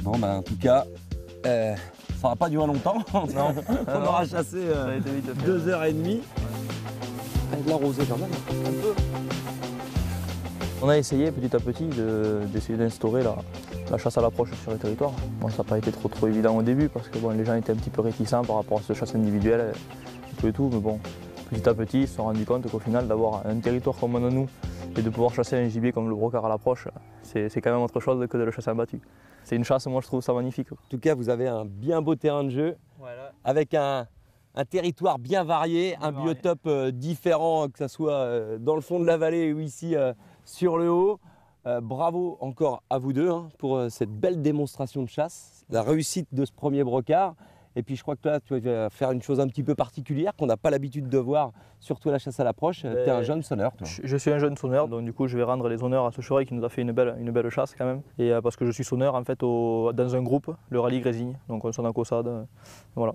Bon, ben, en tout cas, ça va pas durer longtemps. Non. On aura chassé 2h30. Avec de la rosée quand même, un peu. On a essayé petit à petit d'essayer d'instaurer la chasse à l'approche sur le territoire. Bon, ça n'a pas été trop évident au début parce que bon, les gens étaient un petit peu réticents par rapport à cette chasse individuelle et tout, mais bon, petit à petit, ils se sont rendus compte qu'au final, d'avoir un territoire comme on a nous et de pouvoir chasser un gibier comme le brocard à l'approche, c'est quand même autre chose que de le chasser en battu. C'est une chasse, moi je trouve ça magnifique. En tout cas, vous avez un bien beau terrain de jeu, Voilà. avec un territoire bien varié, un biotope différent, que ce soit dans le fond de la vallée ou ici sur le haut. Bravo encore à vous deux pour cette belle démonstration de chasse, la réussite de ce premier brocard. Et puis je crois que toi, tu vas faire une chose un petit peu particulière qu'on n'a pas l'habitude de voir, surtout à la chasse à l'approche. Tu es un jeune sonneur, toi. Je suis un jeune sonneur, donc du coup je vais rendre les honneurs à ce chevreuil qui nous a fait une belle chasse quand même. Et parce que je suis sonneur en fait dans un groupe, le rallye Grésigne, donc on sonne en Caussade, voilà.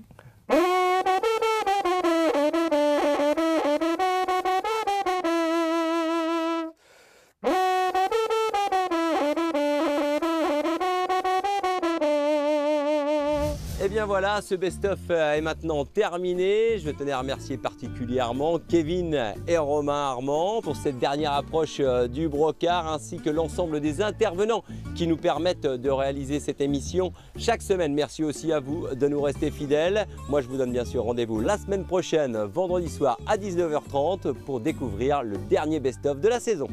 Et bien voilà, ce best-of est maintenant terminé. Je tenais à remercier particulièrement Kevin et Romain Armand pour cette dernière approche du brocard, ainsi que l'ensemble des intervenants qui nous permettent de réaliser cette émission chaque semaine. Merci aussi à vous de nous rester fidèles. Moi, je vous donne bien sûr rendez-vous la semaine prochaine, vendredi soir à 19h30, pour découvrir le dernier best-of de la saison.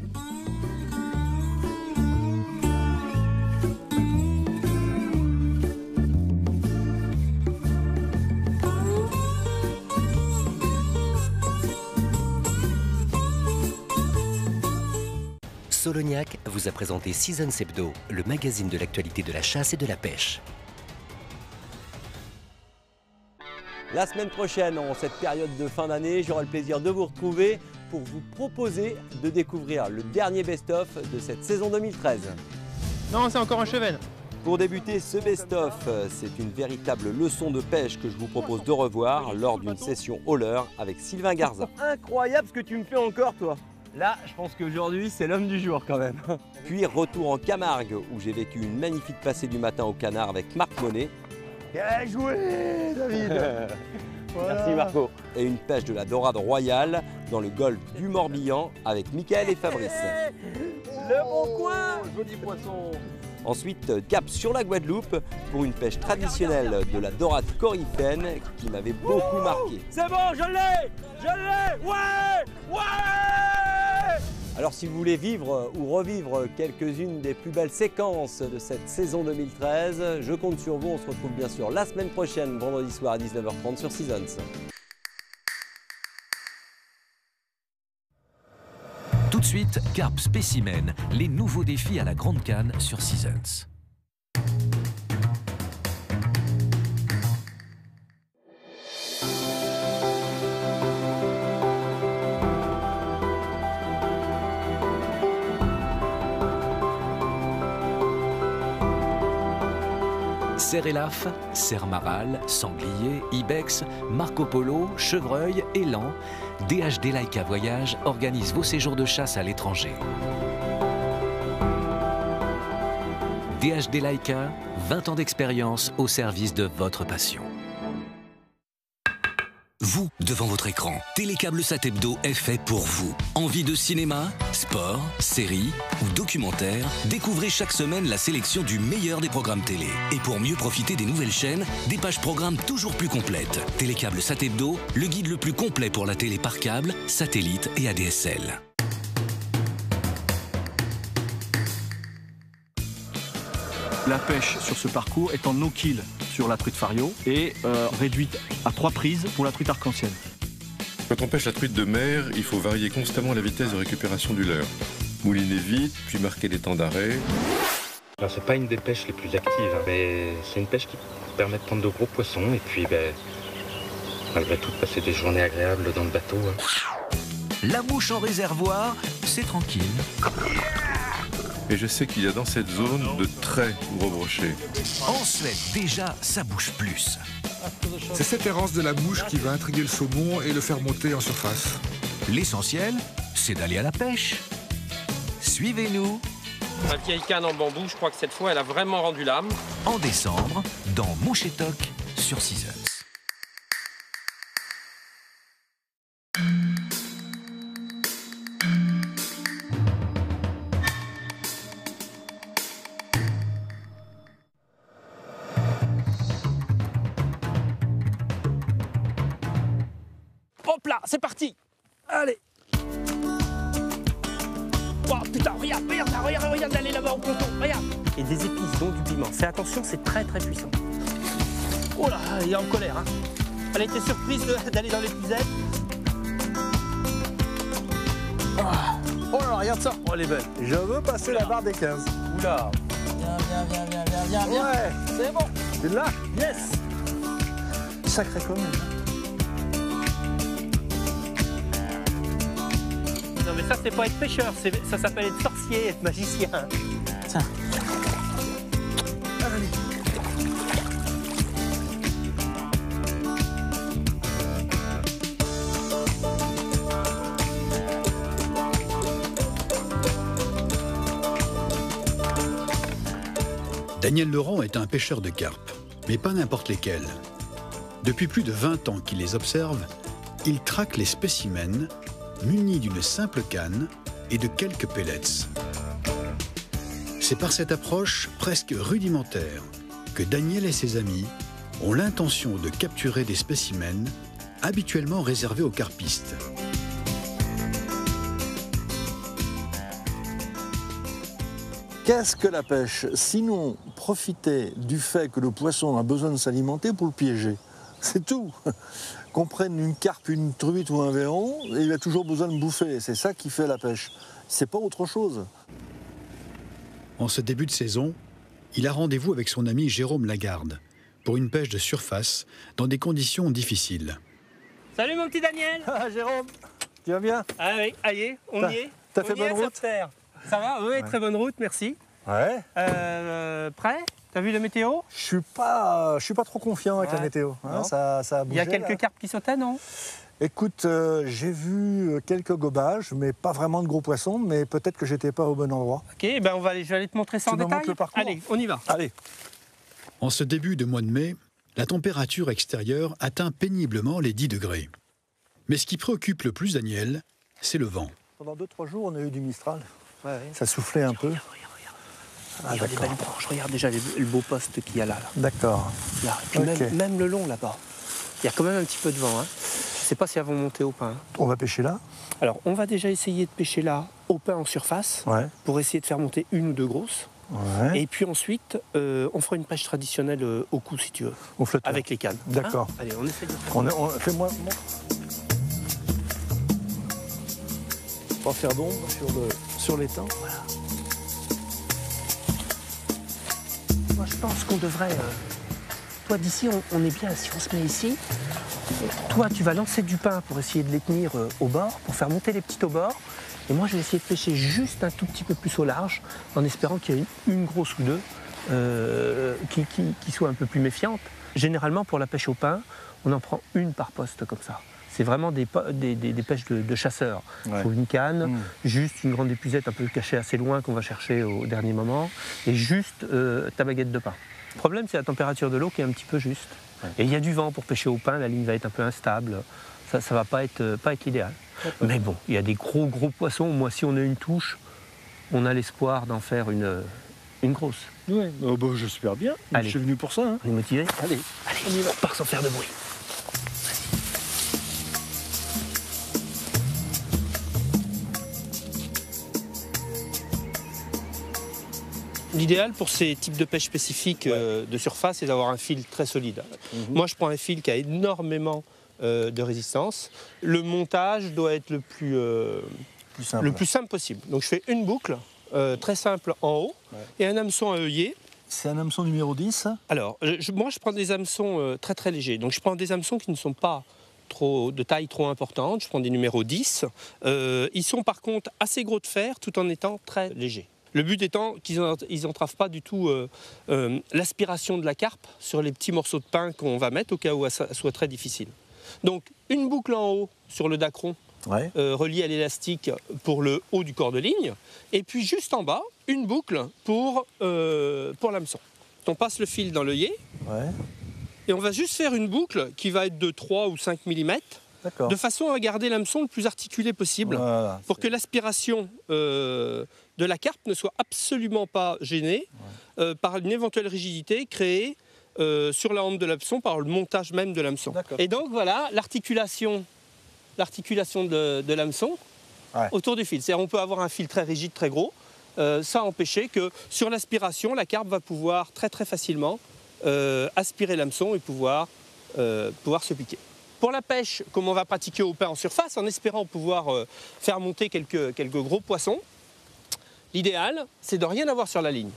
Solognac vous a présenté Seasons Hebdo, le magazine de l'actualité de la chasse et de la pêche. La semaine prochaine, en cette période de fin d'année, j'aurai le plaisir de vous retrouver pour vous proposer de découvrir le dernier best-of de cette saison 2013. Non, c'est encore un chevenne. Pour débuter ce best-of, c'est une véritable leçon de pêche que je vous propose de revoir lors d'une session hauler avec Sylvain Garza. Incroyable ce que tu me fais encore, toi! Là, je pense qu'aujourd'hui, c'est l'homme du jour quand même. Puis retour en Camargue, où j'ai vécu une magnifique passée du matin au canard avec Marc Monet. Bien joué, David. Voilà. Merci Marco. Et une pêche de la dorade royale dans le golfe du Morbihan avec Mickaël et Fabrice. Le bon coin! Joli poisson. Ensuite, cap sur la Guadeloupe pour une pêche traditionnelle de la dorade coryphène qui m'avait beaucoup marqué. C'est bon, je l'ai! Je l'ai! Ouais! Ouais! Alors si vous voulez vivre ou revivre quelques-unes des plus belles séquences de cette saison 2013, je compte sur vous. On se retrouve bien sûr la semaine prochaine, vendredi soir à 19h30 sur Seasons. Tout de suite, Carp Spécimen, les nouveaux défis à la Grande Canne sur Seasons. Cerelaf, Cermaral, Sanglier, Ibex, Marco Polo, Chevreuil, Élan, DHD Laika Voyage organise vos séjours de chasse à l'étranger. DHD Laika, 20 ans d'expérience au service de votre passion. Vous, devant votre écran, Télécable Sat Hebdo est fait pour vous. Envie de cinéma, sport, séries ou documentaires, découvrez chaque semaine la sélection du meilleur des programmes télé. Et pour mieux profiter des nouvelles chaînes, des pages programmes toujours plus complètes. Télécable Sat Hebdo, le guide le plus complet pour la télé par câble, satellite et ADSL. La pêche sur ce parcours est en no-kill sur la truite fario et réduite à 3 prises pour la truite arc-en-ciel. Quand on pêche la truite de mer, il faut varier constamment la vitesse de récupération du leurre. Mouliner vite, puis marquer les temps d'arrêt. C'est pas une des pêches les plus actives, mais c'est une pêche qui permet de prendre de gros poissons et puis malgré tout de passer des journées agréables dans le bateau. La mouche en réservoir, c'est tranquille. Et je sais qu'il y a dans cette zone de très gros brochets. En Suède, déjà, ça bouge plus. C'est cette errance de la mouche qui va intriguer le saumon et le faire monter en surface. L'essentiel, c'est d'aller à la pêche. Suivez-nous. La vieille canne en bambou, je crois que cette fois, elle a vraiment rendu l'âme. En décembre, dans Mouche et Toc sur Seasons. Hop là, c'est parti. Allez. Oh putain, regarde, allez là-bas au ponton, regarde. Et des épices, dont du piment. Fais attention, c'est très très puissant. Oh là, il est en colère. Hein. Elle a été surprise d'aller dans l'épuisette. Oh là, regarde ça. Oh, elle est belle. Je veux passer la barre des 15. Oula. Viens. Ouais. C'est bon. C'est là. Yes. Sacré commune. Non mais ça c'est pas être pêcheur, ça s'appelle être sorcier, être magicien. Tiens. Allez. Daniel Laurent est un pêcheur de carpes, mais pas n'importe lesquels. Depuis plus de 20 ans qu'il les observe, il traque les spécimens munis d'une simple canne et de quelques pellets. C'est par cette approche presque rudimentaire que Daniel et ses amis ont l'intention de capturer des spécimens habituellement réservés aux carpistes. Qu'est-ce que la pêche? Sinon, profiter du fait que le poisson a besoin de s'alimenter pour le piéger. C'est tout. Qu'on prenne une carpe, une truite ou un verron, et il a toujours besoin de bouffer. C'est ça qui fait la pêche. C'est pas autre chose. En ce début de saison, il a rendez-vous avec son ami Jérôme Lagarde pour une pêche de surface dans des conditions difficiles. Salut mon petit Daniel. Ah Jérôme, tu vas bien? Ah oui, allez, on y est. T'as fait bonne route? Ça va? Oui, ouais. Très bonne route, merci. Ouais. Prêt? T'as vu la météo? Je suis pas trop confiant avec la météo. Hein, ça a bougé. Il y a quelques carpes qui sautaient, non? Écoute, j'ai vu quelques gobages, mais pas vraiment de gros poissons, mais peut-être que j'étais pas au bon endroit. Ok, ben je vais aller te montrer ça en détail. Le parcours. Allez, on y va. Allez. En ce début de mois de mai, la température extérieure atteint péniblement les 10 degrés. Mais ce qui préoccupe le plus Daniel, c'est le vent. Pendant 2-3 jours, on a eu du Mistral. Ouais. Ça soufflait un peu. Regarde les belles branches, regarde déjà le beau poste qu'il y a là. D'accord. Même le long là-bas. Il y a quand même un petit peu de vent. Hein. Je ne sais pas si elles vont monter au pain. On va pêcher là? Alors, on va déjà essayer de pêcher là au pain en surface pour essayer de faire monter une ou deux grosses. Ouais. Et puis ensuite, on fera une pêche traditionnelle au cou si tu veux. Au flotteur. Avec les cannes. D'accord. Hein? Allez, on essaye de faire. Fais-moi. Pas faire d'ombre sur l'étang. Voilà. Moi, je pense qu'on devrait... Toi, d'ici, on est bien. Si on se met ici, toi, tu vas lancer du pain pour essayer de les tenir au bord, pour faire monter les petites au bord. Et moi, je vais essayer de pêcher juste un tout petit peu plus au large, en espérant qu'il y ait une grosse ou deux qui soit un peu plus méfiante. Généralement, pour la pêche au pain, on en prend une par poste comme ça. C'est vraiment des pêches de chasseurs. Il faut une canne, juste une grande épuisette un peu cachée assez loin qu'on va chercher au dernier moment, et juste ta baguette de pain. Le problème, c'est la température de l'eau qui est un petit peu juste. Et il y a du vent pour pêcher au pain, la ligne va être un peu instable. Ça ne va pas être l'idéal. Mais bon, il y a des gros poissons. Moi, si on a une touche, on a l'espoir d'en faire une grosse. Oui, j'espère bien. Allez. Je suis venu pour ça. Hein. On est motivé? Allez, on y va. On part sans faire de bruit. L'idéal pour ces types de pêche spécifiques de surface, c'est d'avoir un fil très solide. Moi, je prends un fil qui a énormément de résistance. Le montage doit être le plus simple possible. Donc, je fais une boucle très simple en haut et un hameçon à œillet. C'est un hameçon numéro 10? Alors, moi, je prends des hameçons très très légers. Donc, je prends des hameçons qui ne sont pas de taille trop importante. Je prends des numéros 10. Ils sont par contre assez gros de fer tout en étant très légers. Le but étant qu'ils n'entravent pas du tout l'aspiration de la carpe sur les petits morceaux de pain qu'on va mettre au cas où ça soit très difficile. Donc une boucle en haut sur le dacron reliée à l'élastique pour le haut du corps de ligne. Et puis juste en bas, une boucle pour l'hameçon. On passe le fil dans l'œillet. Et on va juste faire une boucle qui va être de 3 ou 5 mm. De façon à garder l'hameçon le plus articulé possible, pour que l'aspiration de la carpe ne soit absolument pas gênée par une éventuelle rigidité créée sur la hampe de l'hameçon par le montage même de l'hameçon. Et donc voilà l'articulation de l'hameçon autour du fil. C'est-à-dire on peut avoir un fil très rigide, très gros, ça empêcher que sur l'aspiration, la carpe va pouvoir très très facilement aspirer l'hameçon et pouvoir se piquer. Pour la pêche, comme on va pratiquer au pain en surface, en espérant pouvoir faire monter quelques gros poissons, l'idéal, c'est de rien avoir sur la ligne.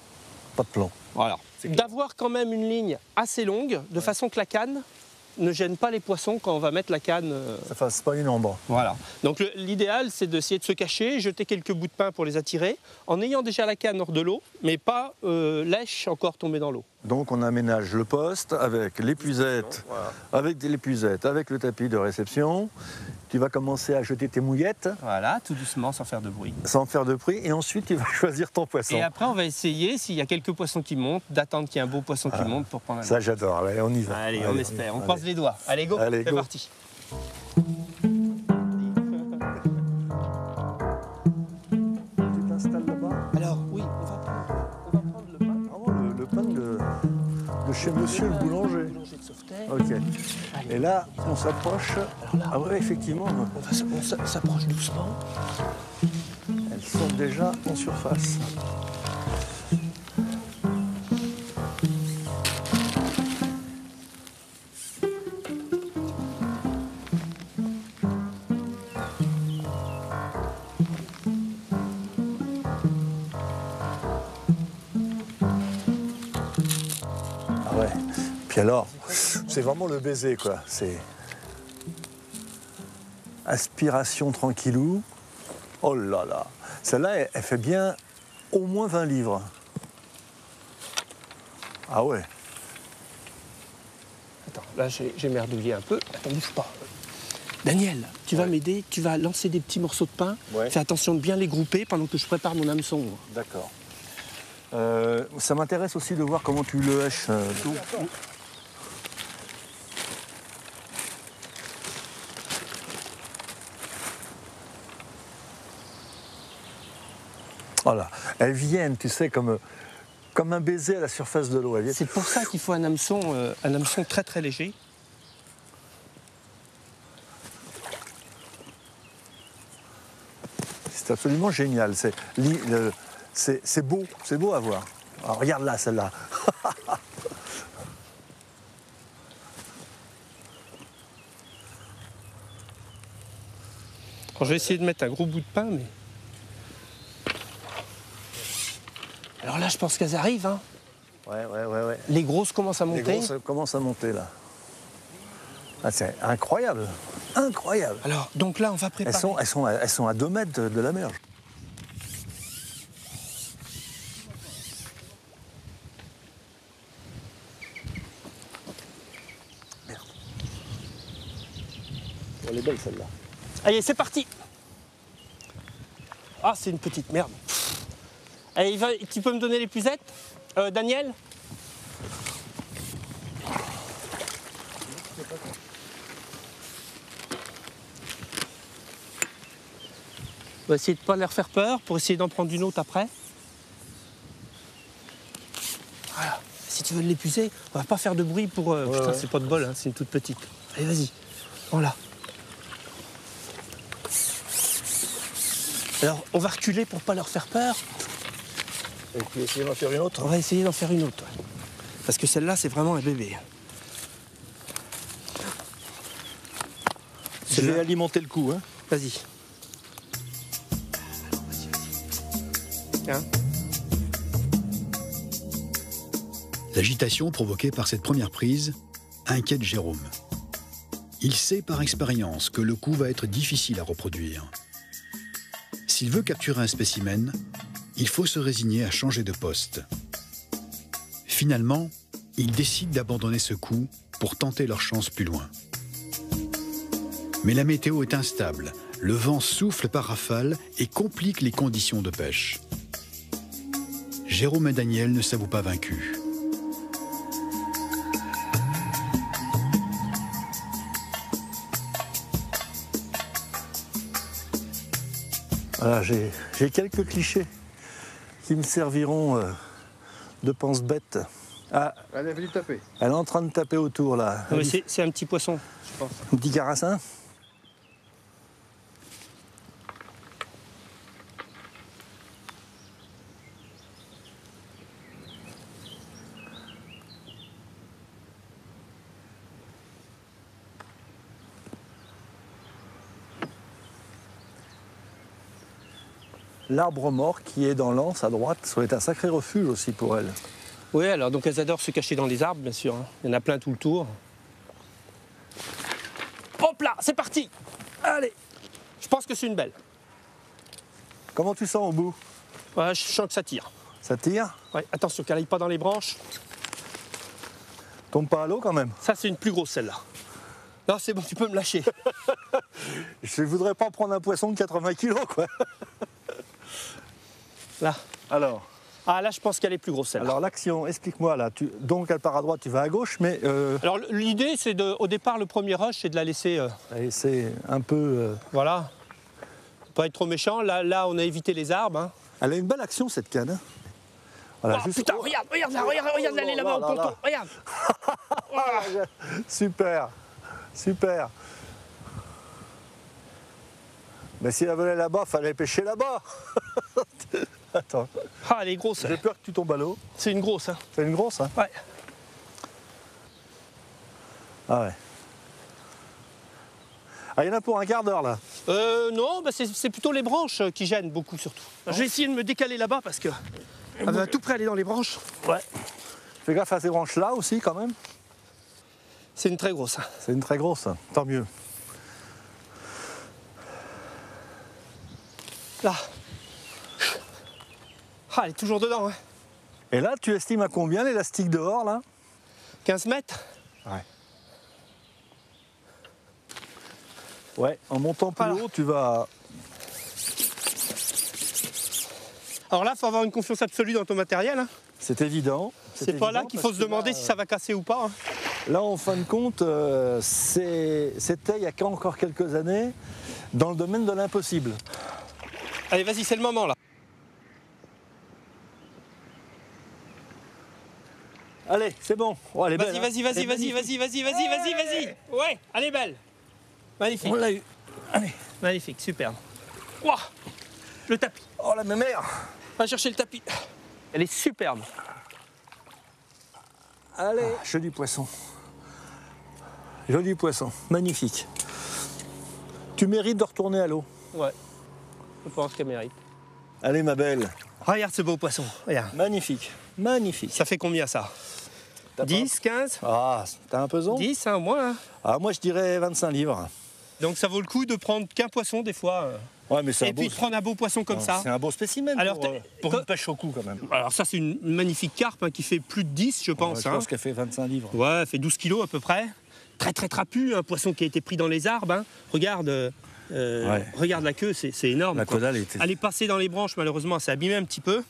Pas de plan. Voilà. D'avoir quand même une ligne assez longue, de façon que la canne ne gêne pas les poissons quand on va mettre la canne. Ça fasse pas une ombre. Voilà. Donc l'idéal, c'est d'essayer de se cacher, jeter quelques bouts de pain pour les attirer, en ayant déjà la canne hors de l'eau, mais pas lèche encore tombée dans l'eau. Donc on aménage le poste avec l'épuisette, avec le tapis de réception. Tu vas commencer à jeter tes mouillettes. Voilà, tout doucement, sans faire de bruit. Sans faire de bruit, et ensuite tu vas choisir ton poisson. Et après, on va essayer, s'il y a quelques poissons qui montent, d'attendre qu'il y ait un beau poisson qui monte pour prendre un. Ça j'adore, allez, on y va. Allez, on espère, on croise les doigts. Allez, go, c'est parti. Tu t'installes là-bas. Alors, oui, on va prendre le pain. Vraiment le pain de chez monsieur le boulanger. Ok. Allez, et là, on s'approche. Ah ouais, effectivement. On s'approche doucement. Elles sont déjà en surface. Ah ouais. Puis alors, c'est vraiment le baiser, quoi. C'est aspiration tranquillou. Oh là là. Celle-là, elle fait bien au moins 20 livres. Ah ouais. Attends, là j'ai merdouillé un peu. Attends, bouge pas. Daniel, tu vas m'aider, tu vas lancer des petits morceaux de pain. Fais attention de bien les grouper pendant que je prépare mon hameçon. D'accord. Ça m'intéresse aussi de voir comment tu le hèches. Voilà. Elles viennent, tu sais, comme un baiser à la surface de l'eau. C'est pour ça qu'il faut un hameçon très très léger. C'est absolument génial. C'est beau à voir. Alors, regarde là, celle-là. Je vais essayer de mettre un gros bout de pain, mais... Alors là, je pense qu'elles arrivent. Hein. Ouais. Les grosses commencent à monter. Les grosses commencent à monter, là. Ah, c'est incroyable. Incroyable. Alors, donc là, on va préparer... Elles sont à 2 mètres de la mer. Merde. Elle est belle, celle-là. Allez, c'est parti. Ah, c'est une petite merde. Allez, tu peux me donner l'épuisette, Daniel? On va essayer de ne pas leur faire peur pour essayer d'en prendre une autre après. Voilà. Si tu veux l'épuiser, on va pas faire de bruit pour... putain, c'est pas de bol, hein, c'est une toute petite. Allez, vas-y. Voilà. Alors, on va reculer pour pas leur faire peur. Et puis essayer d'en faire une autre. On va essayer d'en faire une autre. Ouais. Parce que celle-là, c'est vraiment un bébé. Je vais alimenter le coup. Hein. Vas-y. Hein? L'agitation provoquée par cette première prise inquiète Jérôme. Il sait par expérience que le coup va être difficile à reproduire. S'il veut capturer un spécimen, il faut se résigner à changer de poste. Finalement, il décide d'abandonner ce coup pour tenter leur chance plus loin. Mais la météo est instable le vent souffle par rafale et complique les conditions de pêche. Jérôme et Daniel ne s'avouent pas vaincus. Voilà, j'ai quelques clichés qui me serviront de pense-bête. Ah, elle est venue taper. Elle est en train de taper autour là. C'est un petit poisson, je pense. Un petit carassin. L'arbre mort qui est dans l'anse à droite, ça va être un sacré refuge aussi pour elles. Oui, alors donc elles adorent se cacher dans les arbres, bien sûr. Il y en a plein tout le tour. Hop là, c'est parti. Allez. Je pense que c'est une belle. Comment tu sens au bout? Ouais, je sens que ça tire. Ça tire? Ouais, attention qu'elle aille pas dans les branches. Tombe pas à l'eau quand même? Ça, c'est une plus grosse celle-là. Non, c'est bon, tu peux me lâcher. Je voudrais pas prendre un poisson de 80 kilos, quoi. Là. Alors. Ah, là, je pense qu'elle est plus grosse, celle-là. Alors, l'action, explique-moi, là. Donc, elle part à droite, tu vas à gauche, mais... Alors, l'idée, c'est de, au départ, le premier rush, c'est de la laisser... C'est un peu... Voilà. Pas être trop méchant. Là, on a évité les arbres. Hein. Elle a une belle action, cette canne. Hein. Voilà, oh, juste... Putain, regarde elle est là-bas, au ponton. Regarde. Super. Super. Mais si elle venait là-bas, fallait pêcher là-bas. Attends. Ah, elle est grosse. J'ai peur que tu tombes à l'eau. C'est une grosse. Hein. C'est une grosse, hein? Ouais. Ah ouais. Ah, il y en a pour un quart d'heure, là. Non, bah c'est plutôt les branches qui gênent beaucoup, surtout. Alors, je vais essayer de me décaler là-bas parce que elle va tout près aller dans les branches. Ouais. Fais gaffe à ces branches-là aussi, quand même. C'est une très grosse. C'est une très grosse, tant mieux. Là. Ah, elle est toujours dedans. Hein. Et là, tu estimes à combien l'élastique dehors, là? 15 mètres. Ouais. Ouais, en montant plus haut, tu vas... Alors là, il faut avoir une confiance absolue dans ton matériel. Hein. C'est évident. C'est pas là qu'il faut se demander si ça va casser ou pas. Hein. Là, en fin de compte, c'était il y a encore quelques années dans le domaine de l'impossible. Allez, vas-y, c'est le moment là. Allez, c'est bon. Oh, elle est belle. Vas-y. Ouais, elle est belle. Magnifique. On l'a eu. Allez. Magnifique, superbe. Ouah, le tapis. Oh, la mémère. Va chercher le tapis. Elle est superbe. Allez. Ah, joli poisson. Joli poisson. Magnifique. Tu mérites de retourner à l'eau. Ouais. Je pense qu'elle mérite. Allez, ma belle. Regarde ce beau poisson. Regarde. Magnifique. Magnifique. Ça fait combien ça? 10, 15? Ah, t'as un pesant? 10, hein, au moins. Hein. Ah, moi, je dirais 25 livres. Donc ça vaut le coup de prendre qu'un poisson des fois. Ouais, mais et puis de prendre un beau poisson comme ça. C'est un beau spécimen. Alors, pour une pêche au cou quand même. Alors ça c'est une magnifique carpe hein, qui fait plus de 10 je pense. Je pense qu'elle fait 25 livres. Ouais, elle fait 12 kilos à peu près. Très très trapu, un poisson qui a été pris dans les arbres. Hein. Regarde, regarde la queue, c'est énorme. La caudale était... Elle est passée dans les branches malheureusement, elle s'est abîmée un petit peu.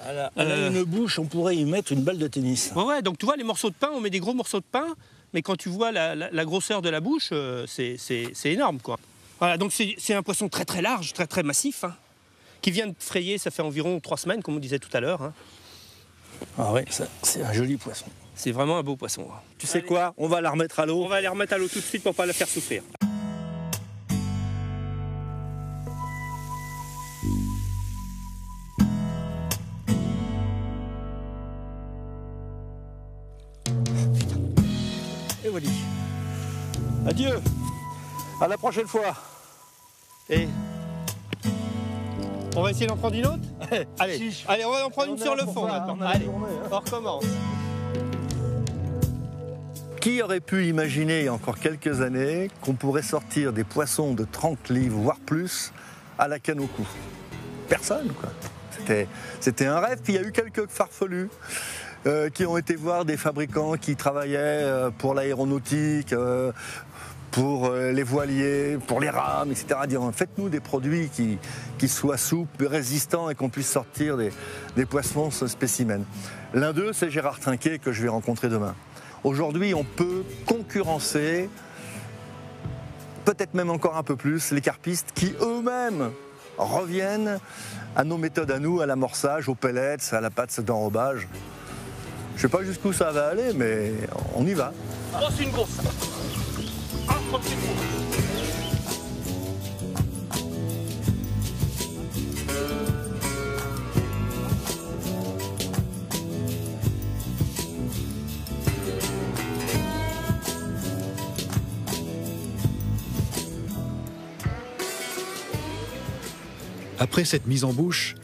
Elle a une bouche, on pourrait y mettre une balle de tennis. Ouais, donc tu vois les morceaux de pain, on met des gros morceaux de pain, mais quand tu vois la grosseur de la bouche, c'est énorme quoi. Voilà, donc c'est un poisson très très large, très très massif, hein, qui vient de frayer, ça fait environ 3 semaines, comme on disait tout à l'heure. Hein. Ah ouais, c'est un joli poisson. C'est vraiment un beau poisson. Hein. Tu sais quoi? On va la remettre à l'eau. On va la remettre à l'eau tout de suite pour pas la faire souffrir. Et voilà. Adieu. À la prochaine fois. Et on va essayer d'en prendre une autre. Allez, on va en prendre une sur le fond maintenant. Allez, on recommence. Qui aurait pu imaginer il y a encore quelques années qu'on pourrait sortir des poissons de 30 livres, voire plus, à la canne au cou? Personne, quoi. C'était un rêve. Puis il y a eu quelques farfelus qui ont été voir des fabricants qui travaillaient pour l'aéronautique, pour les voiliers, pour les rames, etc. Dire faites-nous des produits qui soient souples, résistants et qu'on puisse sortir des poissons spécimens. L'un d'eux, c'est Gérard Trinquet que je vais rencontrer demain. Aujourd'hui, on peut concurrencer, peut-être même encore un peu plus, les carpistes qui eux-mêmes reviennent à nos méthodes à nous, à l'amorçage, aux pellets, à la pâte d'enrobage. Je ne sais pas jusqu'où ça va aller, mais on y va. Oh, c'est une grosse. Ah, c'est une grosse. Après cette mise en bouche,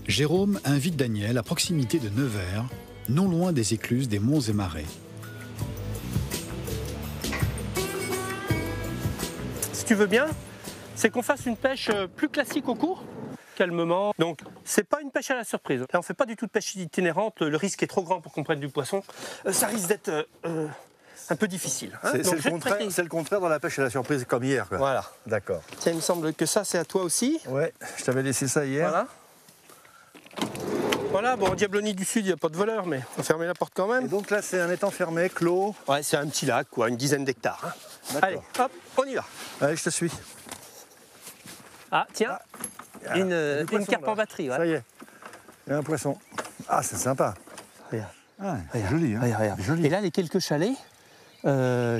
Jérôme invite Daniel à proximité de Nevers, non loin des écluses des Monts et Marais. Si tu veux bien, c'est qu'on fasse une pêche plus classique au cours, calmement. Donc, c'est pas une pêche à la surprise. Là, on fait pas du tout de pêche itinérante. Le risque est trop grand pour qu'on prenne du poisson. Ça risque d'être un peu difficile. Hein. C'est le contraire dans la pêche à la surprise comme hier. Quoi. Voilà. D'accord. Tiens, il me semble que ça, c'est à toi aussi. Ouais, je t'avais laissé ça hier. Voilà. Voilà, bon, en Diablonie du Sud, il n'y a pas de voleurs, mais on ferme la porte quand même. Et donc là, c'est un étang fermé, clos. Ouais, c'est un petit lac, quoi, une dizaine d'hectares. Hein. Allez, hop, on y va. Allez, je te suis. Ah, tiens, une carpe en batterie. Ouais. Ça y est, il y a un poisson. Ah, c'est sympa. Regarde. Ah, joli, hein. Regarde. Joli. Et là, les quelques chalets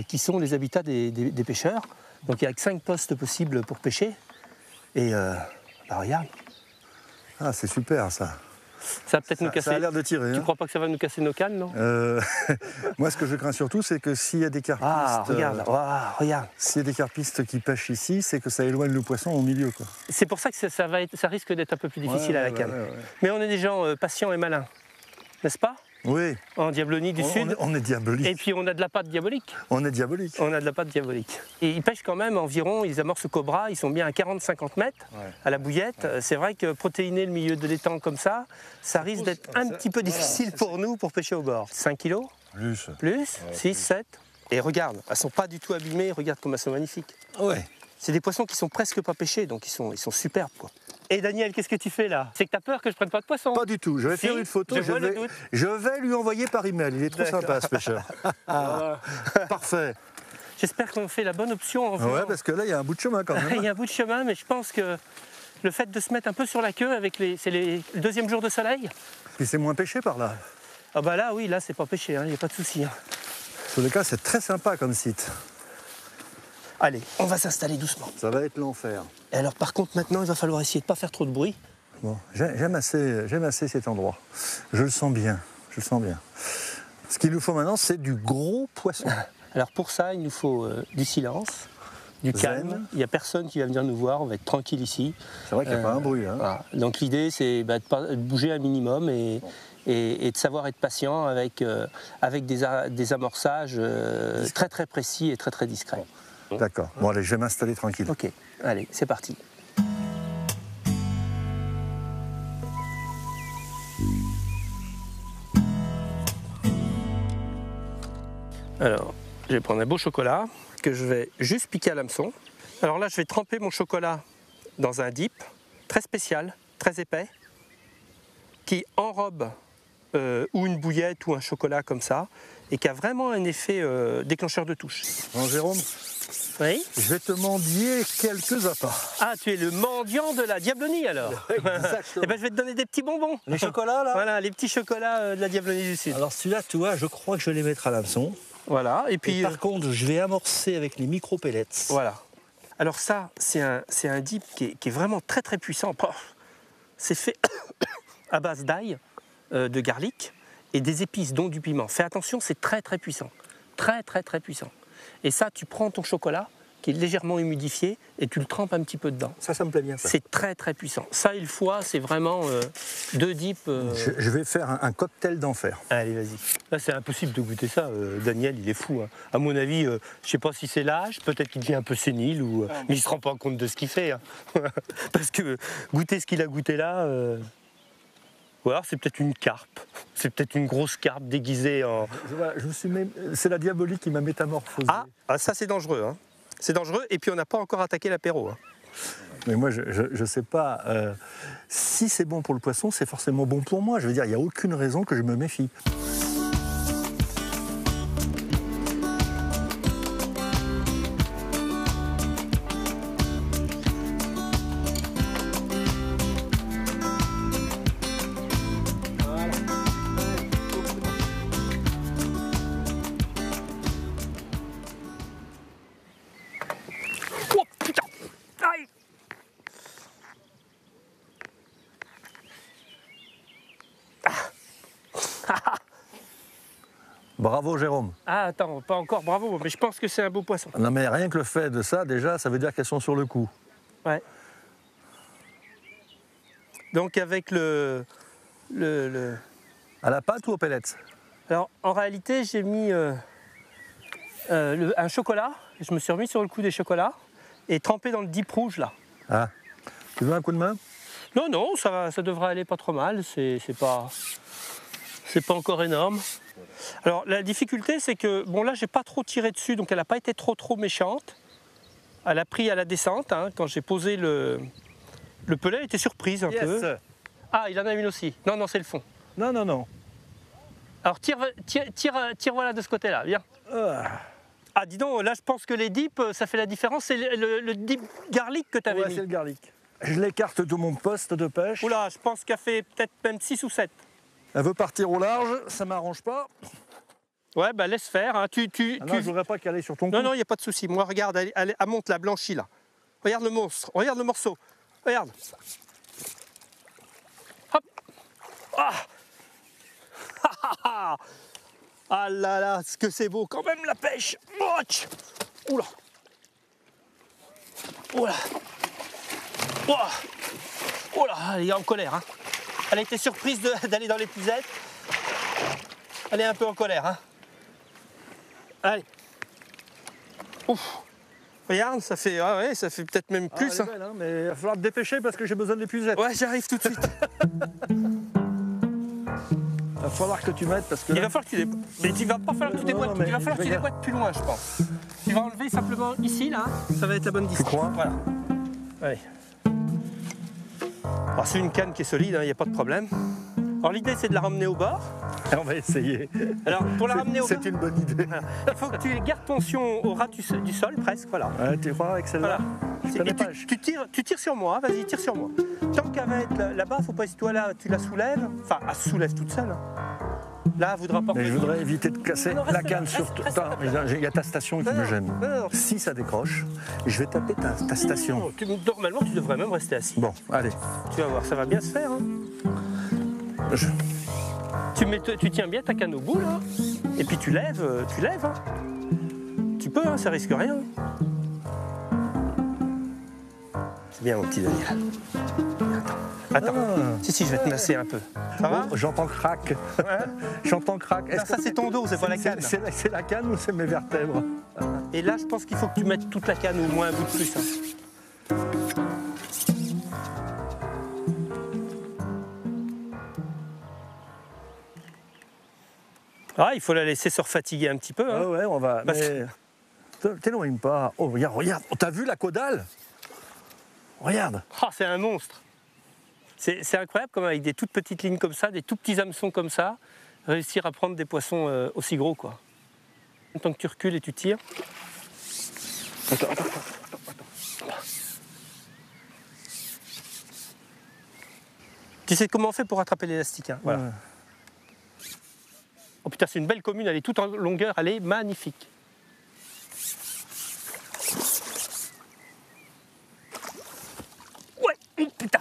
qui sont les habitats des pêcheurs. Donc, il n'y a que 5 postes possibles pour pêcher. Et bah, regarde. Ah, c'est super, ça. Ça va peut-être nous casser. Ça a l'air de tirer. Tu crois pas que ça va nous casser nos cannes, non Moi, ce que je crains surtout, c'est que s'il y a des carpistes... Ah, regarde, regarde. S'il y a des carpistes qui pêchent ici, c'est que ça éloigne le poisson au milieu, quoi. C'est pour ça que ça risque d'être un peu plus difficile à la canne. Ouais. Mais on est des gens patients et malins, n'est-ce pas? Oui. En Diablonie du Sud. On est diabolique. Et puis on a de la pâte diabolique. On est diabolique. On a de la pâte diabolique. Et ils pêchent quand même environ, ils amorcent cobra, ils sont bien à 40-50 mètres à la bouillette. Ouais. C'est vrai que protéiner le milieu de l'étang comme ça risque d'être un petit peu difficile pour nous pour pêcher au bord. 5 kilos? Plus. Plus, 6, 7. Et regarde, elles ne sont pas du tout abîmées, regarde comme elles sont magnifiques. Ouais. C'est des poissons qui sont presque pas pêchés, donc ils sont superbes, quoi. Et Daniel, qu'est-ce que tu fais là? C'est que tu as peur que je prenne pas de poisson? Pas du tout, je vais faire une photo, je vais lui envoyer par email, il est trop sympa ce pêcheur. Parfait. J'espère qu'on fait la bonne option. Ouais, parce que là il y a un bout de chemin quand même. Il y a un bout de chemin, mais je pense que le fait de se mettre un peu sur la queue, c'est le deuxième jour de soleil. Puis c'est moins pêché par là. Ah bah là, oui, là c'est pas pêché, il n'y a pas de souci. Hein. Sur le cas, c'est très sympa comme site. Allez, on va s'installer doucement. Ça va être l'enfer. Et alors par contre maintenant, il va falloir essayer de ne pas faire trop de bruit. Bon, j'aime assez cet endroit. Je le sens bien, je le sens bien. Ce qu'il nous faut maintenant, c'est du gros poisson. Alors pour ça, il nous faut du silence, du calme. Il n'y a personne qui va venir nous voir, on va être tranquille ici. C'est vrai qu'il n'y a pas un bruit. Hein. Voilà. Donc l'idée, c'est de bouger un minimum et de savoir être patient avec des amorçages très très précis et très très discrets. D'accord. Bon allez, je vais m'installer tranquille. Ok, allez, c'est parti. Alors, je vais prendre un beau chocolat que je vais juste piquer à l'hameçon. Alors là, je vais tremper mon chocolat dans un dip très spécial, très épais, qui enrobe ou une bouillette ou un chocolat comme ça, et qui a vraiment un effet déclencheur de touche. Bon, Jérôme, oui, je vais te mendier quelques appâts. Ah, tu es le mendiant de la Diablonie alors. Exactement. Eh ben, je vais te donner des petits bonbons. Les chocolats là. Voilà, les petits chocolats de la Diablonie du Sud. Alors celui-là, tu vois, je crois que je vais les mettre à l'hameçon. Voilà, et puis... par contre, je vais amorcer avec les micro-pellets. Voilà. Alors ça, c'est un dip qui est vraiment très très puissant. C'est fait à base d'ail, de garlic et des épices, dont du piment. Fais attention, c'est très très puissant. Très très très puissant. Et ça, tu prends ton chocolat qui est légèrement humidifié et tu le trempes un petit peu dedans. Ça me plaît bien. C'est très très puissant. Ça et le foie, c'est vraiment deux dips. Je vais faire un cocktail d'enfer. Allez, vas-y. Là, c'est impossible de goûter ça. Daniel, il est fou. Hein. À mon avis, je ne sais pas si c'est l'âge, peut-être qu'il devient un peu sénile, mais il ne se rend pas compte de ce qu'il fait. Hein. Parce que goûter ce qu'il a goûté là, ou alors c'est peut-être une carpe. C'est peut-être une grosse carpe déguisée en... C'est la diabolique qui m'a métamorphosé. Ah, ça c'est dangereux. Hein. C'est dangereux et puis on n'a pas encore attaqué l'apéro. Hein. Mais moi, je sais pas. Si c'est bon pour le poisson, c'est forcément bon pour moi. Je veux dire, il n'y a aucune raison que je me méfie. Bravo Jérôme. Ah attends, pas encore bravo, mais je pense que c'est un beau poisson. Non mais rien que le fait de ça, déjà, ça veut dire qu'elles sont sur le coup. Ouais. Donc avec À la pâte ou aux pellets? Alors en réalité j'ai mis un chocolat, je me suis remis sur le coup des chocolats et trempé dans le dip rouge là. Ah, tu veux un coup de main? Non, non, ça devrait aller pas trop mal, c'est pas encore énorme. Alors la difficulté c'est que, bon là j'ai pas trop tiré dessus, donc elle n'a pas été trop méchante. Elle a pris à la descente, hein, quand j'ai posé le pelet, elle était surprise un peu. Ah, il en a une aussi. Non, non, c'est le fond. Non, non, non. Alors tire voilà de ce côté-là, viens. Ah, dis donc, là je pense que les dips, ça fait la différence. C'est le dip garlic que tu avais mis. C'est le garlic. Je l'écarte de mon poste de pêche. Oula, je pense qu'elle fait peut-être même 6 ou 7. Elle veut partir au large, ça m'arrange pas. Ouais, bah laisse faire. Hein. Je voudrais pas qu'elle aille sur ton coup. Non, non, il n'y a pas de souci. Moi, regarde, elle monte la blanchie là. Regarde le monstre, regarde le morceau. Regarde. Hop. Ah, ah là là, ce que c'est beau quand même la pêche. Oula. Oula. Oula. Oula, elle est en colère. Hein. Elle a été surprise d'aller dans l'épuisette. Elle est un peu en colère. Hein. Allez. Ouf. Regarde, ça fait peut-être même plus. Elle est belle, hein, mais il va falloir te dépêcher parce que j'ai besoin de l'épuisette. Ouais, j'arrive tout de suite. Il va falloir que tu mettes parce que. Il va falloir que tu déboîtes. Mais il va pas falloir que tu déboîtes. Il va falloir que tu déboîtes plus loin, je pense. Tu vas enlever simplement ici, là. Ça va être la bonne distance. Tu crois? Voilà. Allez. Alors c'est une canne qui est solide, il n'y a pas de problème. Alors l'idée c'est de la ramener au bord. On va essayer. Alors pour la ramener au bord, c'est une bonne idée. Voilà. Il faut que tu gardes tension au ras du sol presque, voilà. Ouais, tu crois avec celle-là? Voilà. Tu tires sur moi, vas-y, tire sur moi. Tant qu'elle va être là-bas, faut pas hésiter, toi là, tu la soulèves. Enfin, elle se soulève toute seule. Hein. Là, elle voudra pas. Mais je voudrais éviter de casser la canne sur. Il y a ta station qui me gêne. Non. Si ça décroche, je vais taper ta station. Normalement, tu devrais même rester assis. Bon, allez. Tu vas voir, ça va bien se faire. Hein. Tu tiens bien ta canne au bout là, et puis tu lèves. Hein. Tu peux, hein, ça risque rien. C'est bien mon petit Daniel. Attends. Si, je vais te masser un peu. Ça va? J'entends crack. Ouais. J'entends crack. Ça c'est ton dos, c'est pas la canne. C'est la canne ou c'est mes vertèbres? Et là, je pense qu'il faut que tu mettes toute la canne, au moins un bout de plus. Hein. Ah, il faut la laisser se refatiguer un petit peu. Hein. Ouais, on va. Mais... T'éloigne pas. Oh, regarde. Oh, t'as vu la caudale? Regarde. Ah, c'est un monstre. C'est incroyable comme avec des toutes petites lignes comme ça, des tout petits hameçons comme ça, réussir à prendre des poissons aussi gros, quoi. Tant que tu recules et tu tires. Attends. Tu sais comment on fait pour attraper l'élastique, hein? Voilà. Ouais. Oh putain, c'est une belle commune, elle est toute en longueur, elle est magnifique. Ouais, oh putain.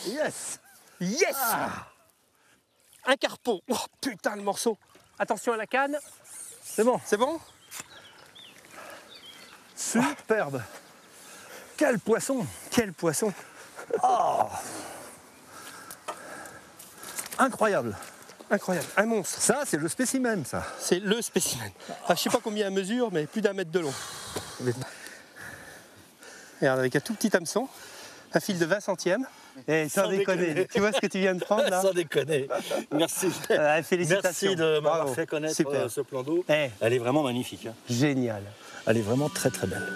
Yes. Yes. Un carpon. Oh putain, le morceau. Attention à la canne. C'est bon. C'est bon? Superbe. Quel poisson. Quel poisson. Oh. Incroyable. Incroyable, un monstre. Ça, c'est le spécimen, ça. C'est le spécimen. Ah, je sais pas combien elle mesure, mais plus d'1 mètre de long. Regarde, avec un tout petit hameçon, un fil de 20 centièmes. Eh, sans déconner. Tu vois ce que tu viens de prendre là? Sans déconner. Merci. Félicitations. Merci de m'avoir Bravo. fait connaître Super. ce plan d'eau. Eh. Elle est vraiment magnifique. Hein. Génial. Elle est vraiment très très belle.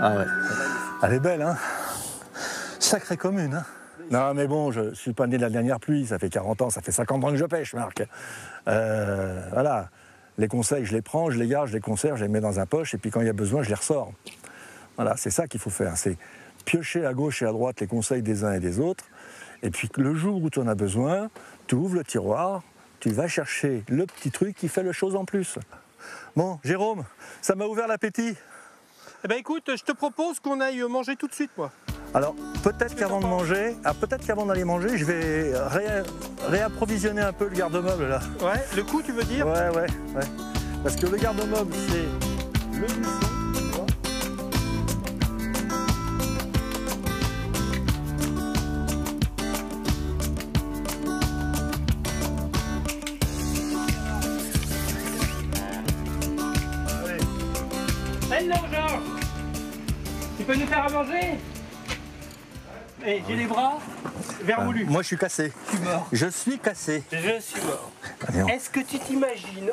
Ah ouais. Elle est belle, hein? Sacrée commune, hein? Non, mais bon, je ne suis pas né de la dernière pluie, ça fait 40 ans, ça fait 50 ans que je pêche, Marc. Voilà, les conseils, je les prends, je les garde, je les conserve, je les mets dans un poche, et puis quand il y a besoin, je les ressors. Voilà, c'est ça qu'il faut faire, c'est piocher à gauche et à droite les conseils des uns et des autres, et puis le jour où tu en as besoin, tu ouvres le tiroir, tu vas chercher le petit truc qui fait le chose en plus. Bon, Jérôme, ça m'a ouvert l'appétit. Eh ben écoute, je te propose qu'on aille manger tout de suite, moi. Alors, peut-être qu'avant de manger, peut-être qu'avant d'aller manger, je vais réapprovisionner un peu le garde-meuble là. Ouais, le coup, tu veux dire? Ouais. Parce que le garde-meuble, c'est le buisson, tu vois. Hello, Georges. Tu peux nous faire à manger? Eh, j'ai les bras vermoulus. Moi, je suis cassé. Je suis mort. Je suis cassé. Je suis mort. Allez, Est-ce que tu t'imagines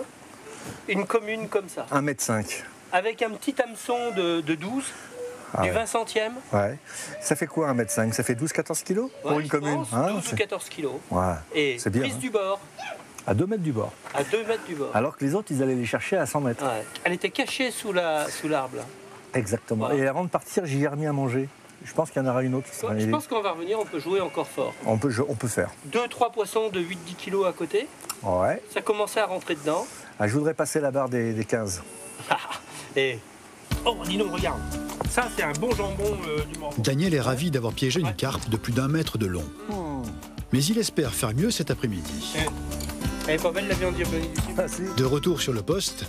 une commune comme ça? 1,5 m. Avec un petit hameçon de 12, du 20 centième. Ouais. Ça fait quoi 1,5 m? Ça fait 12-14 kg pour une commune, hein? 12 ou 14 kilos. Ouais. Et c'est bien, prise hein. du bord. À 2 mètres du bord. À 2 mètres du bord. Alors que les autres, ils allaient les chercher à 100 mètres. Ouais. Elle était cachée sous l'arbre. Là. Exactement. Voilà. Et avant de partir, j'y ai remis à manger. Je pense qu'il y en aura une autre qui sera Je pense qu'on va revenir, on peut jouer encore fort. On peut faire. 2-3 poissons de 8-10 kilos à côté. Ouais. Ça commençait à rentrer dedans. Ah, je voudrais passer la barre des 15. Et... Oh, dis donc, regarde. Ça, c'est un bon jambon du Morbihan. Daniel est ravi d'avoir piégé une carpe de plus d'1 mètre de long. Mais il espère faire mieux cet après-midi. Elle est pas belle la viande diabolisée du sud. De retour sur le poste,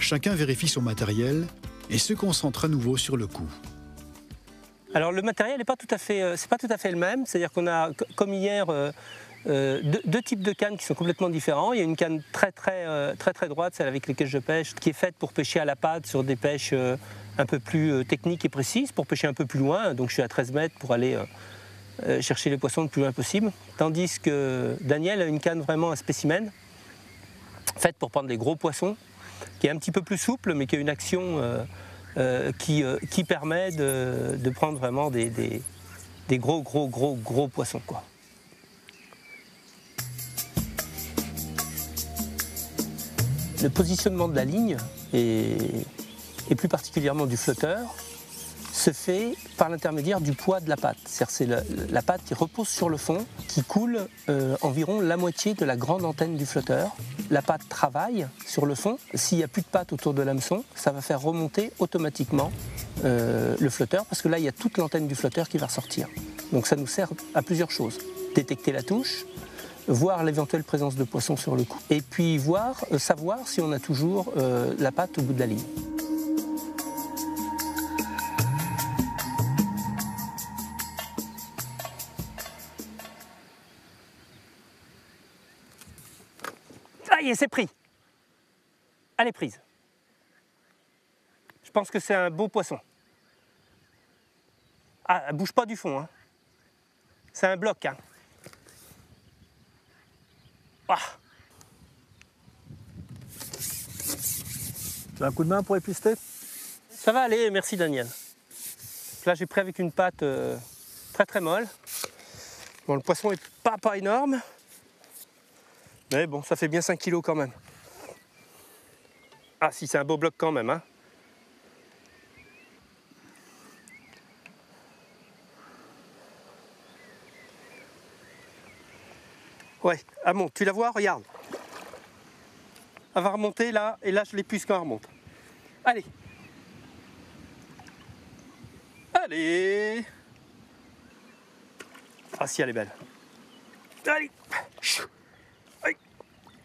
chacun vérifie son matériel et se concentre à nouveau sur le coup. Alors le matériel n'est pas tout à fait, c'est pas tout à fait le même. C'est-à-dire qu'on a, comme hier, deux types de cannes qui sont complètement différents. Il y a une canne très droite, celle avec laquelle je pêche, qui est faite pour pêcher à la patte sur des pêches un peu plus techniques et précises, pour pêcher un peu plus loin. Donc je suis à 13 mètres pour aller chercher les poissons le plus loin possible. Tandis que Daniel a une canne vraiment un spécimen, faite pour prendre des gros poissons, qui est un petit peu plus souple, mais qui a une action qui permet de prendre vraiment des gros poissons, quoi. Le positionnement de la ligne, et plus particulièrement du flotteur, se fait par l'intermédiaire du poids de la patte. C'est-à-dire c'est la patte qui repose sur le fond, qui coule environ la moitié de la grande antenne du flotteur. La patte travaille sur le fond. S'il n'y a plus de patte autour de l'hameçon, ça va faire remonter automatiquement le flotteur, parce que là, il y a toute l'antenne du flotteur qui va ressortir. Donc ça nous sert à plusieurs choses. Détecter la touche, voir l'éventuelle présence de poissons sur le coup, et puis savoir si on a toujours la patte au bout de la ligne. Aïe, c'est pris. Elle est prise. Je pense que c'est un beau poisson. Ah, elle bouge pas du fond, hein. C'est un bloc, hein. Ah. Tu as un coup de main pour épister? Ça va aller, merci Daniel. Là, j'ai pris avec une patte très molle. Bon, le poisson est pas énorme. Mais bon, ça fait bien 5 kilos quand même. Ah si, c'est un beau bloc quand même, hein. Ouais, elle monte. Tu la vois? Regarde. Elle va remonter là, et là je l'épuise quand elle remonte. Allez. Allez. Ah si, elle est belle. Allez. Aïe.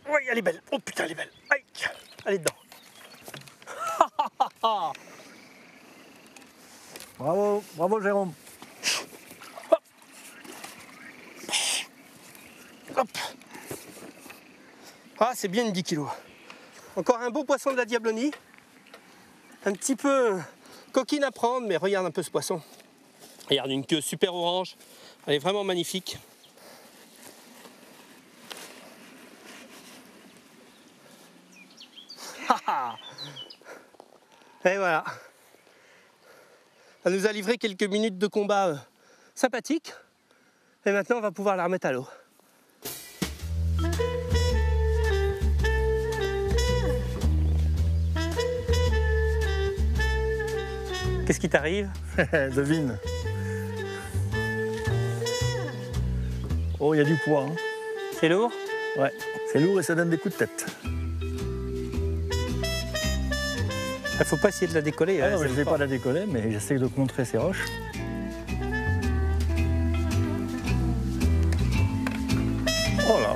Oui, elle est belle. Oh putain, elle est belle. Aïe. Elle est dedans. Bravo, bravo Jérôme. Hop. Hop. Ah, c'est bien une 10 kilos. Encore un beau poisson de la Diablonie. Un petit peu coquine à prendre, mais regarde un peu ce poisson. Regarde, une queue super orange. Elle est vraiment magnifique. Et voilà. Elle nous a livré quelques minutes de combat sympathiques. Et maintenant, on va pouvoir la remettre à l'eau. Qu'est-ce qui t'arrive? Devine. Oh, il y a du poids. Hein. C'est lourd? Ouais, c'est lourd et ça donne des coups de tête. Il ne faut pas essayer de la décoller. Ah non, je ne vais pas la décoller, mais j'essaie de contrer ces roches. Oh là.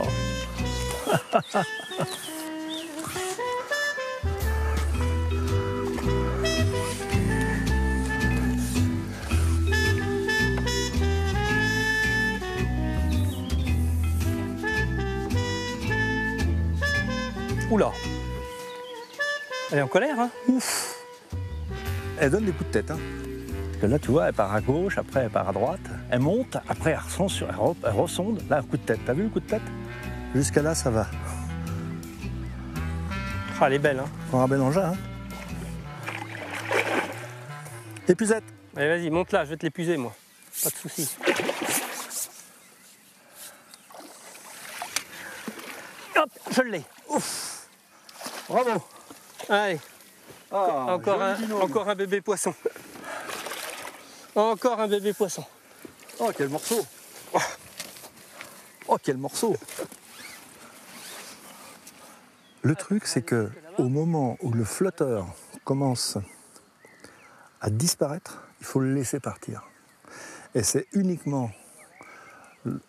Oula. Elle est en colère, hein? Ouf. Elle donne des coups de tête, hein. Parce que là, tu vois, elle part à gauche, après elle part à droite, elle monte, après elle ressonde. Là, un coup de tête. T'as vu le coup de tête? Jusqu'à là, ça va. Ah, elle est belle, hein? Pour un bel engin, hein. Épuisette. Allez, vas-y, monte là, je vais te l'épuiser, moi. Pas de soucis. Hop, je l'ai. Ouf. Bravo. Allez. Ah, encore un bébé poisson. Encore un bébé poisson. Oh, quel morceau. Oh, quel morceau. Le truc, c'est que au moment où le flotteur commence à disparaître, il faut le laisser partir. Et c'est uniquement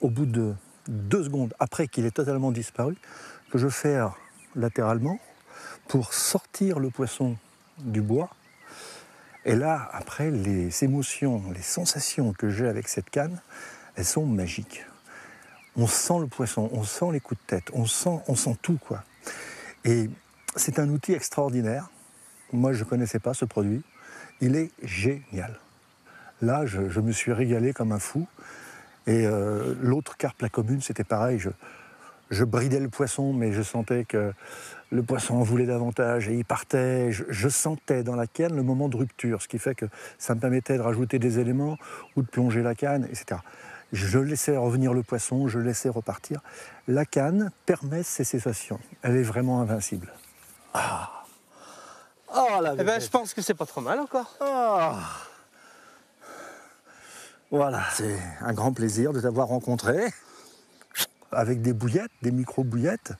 au bout de 2 secondes après qu'il est totalement disparu que je ferre latéralement pour sortir le poisson du bois. Et là, après, les émotions, les sensations que j'ai avec cette canne, elles sont magiques. On sent le poisson, on sent les coups de tête, on sent tout, quoi. Et c'est un outil extraordinaire. Moi, je ne connaissais pas ce produit. Il est génial. Là, je me suis régalé comme un fou. Et l'autre carpe, la commune, c'était pareil. Je bridais le poisson, mais je sentais que le poisson en voulait davantage et il partait. Je sentais dans la canne le moment de rupture, ce qui fait que ça me permettait de rajouter des éléments ou de plonger la canne, etc. Je laissais revenir le poisson, je laissais repartir. La canne permet ces sensations. Elle est vraiment invincible. Ah, oh, la ben, je pense que c'est pas trop mal encore. Ah. Voilà, c'est un grand plaisir de t'avoir rencontré. Avec des bouillettes, des micro-bouillettes,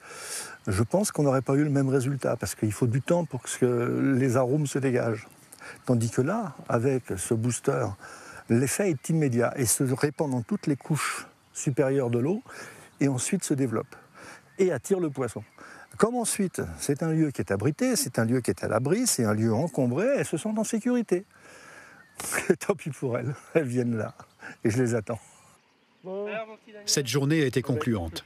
je pense qu'on n'aurait pas eu le même résultat parce qu'il faut du temps pour que les arômes se dégagent. Tandis que là, avec ce booster, l'effet est immédiat et se répand dans toutes les couches supérieures de l'eau et ensuite se développe et attire le poisson. Comme ensuite, c'est un lieu qui est abrité, c'est un lieu qui est à l'abri, c'est un lieu encombré, elles se sentent en sécurité. Tant pis pour elles, elles viennent là et je les attends. Cette journée a été concluante.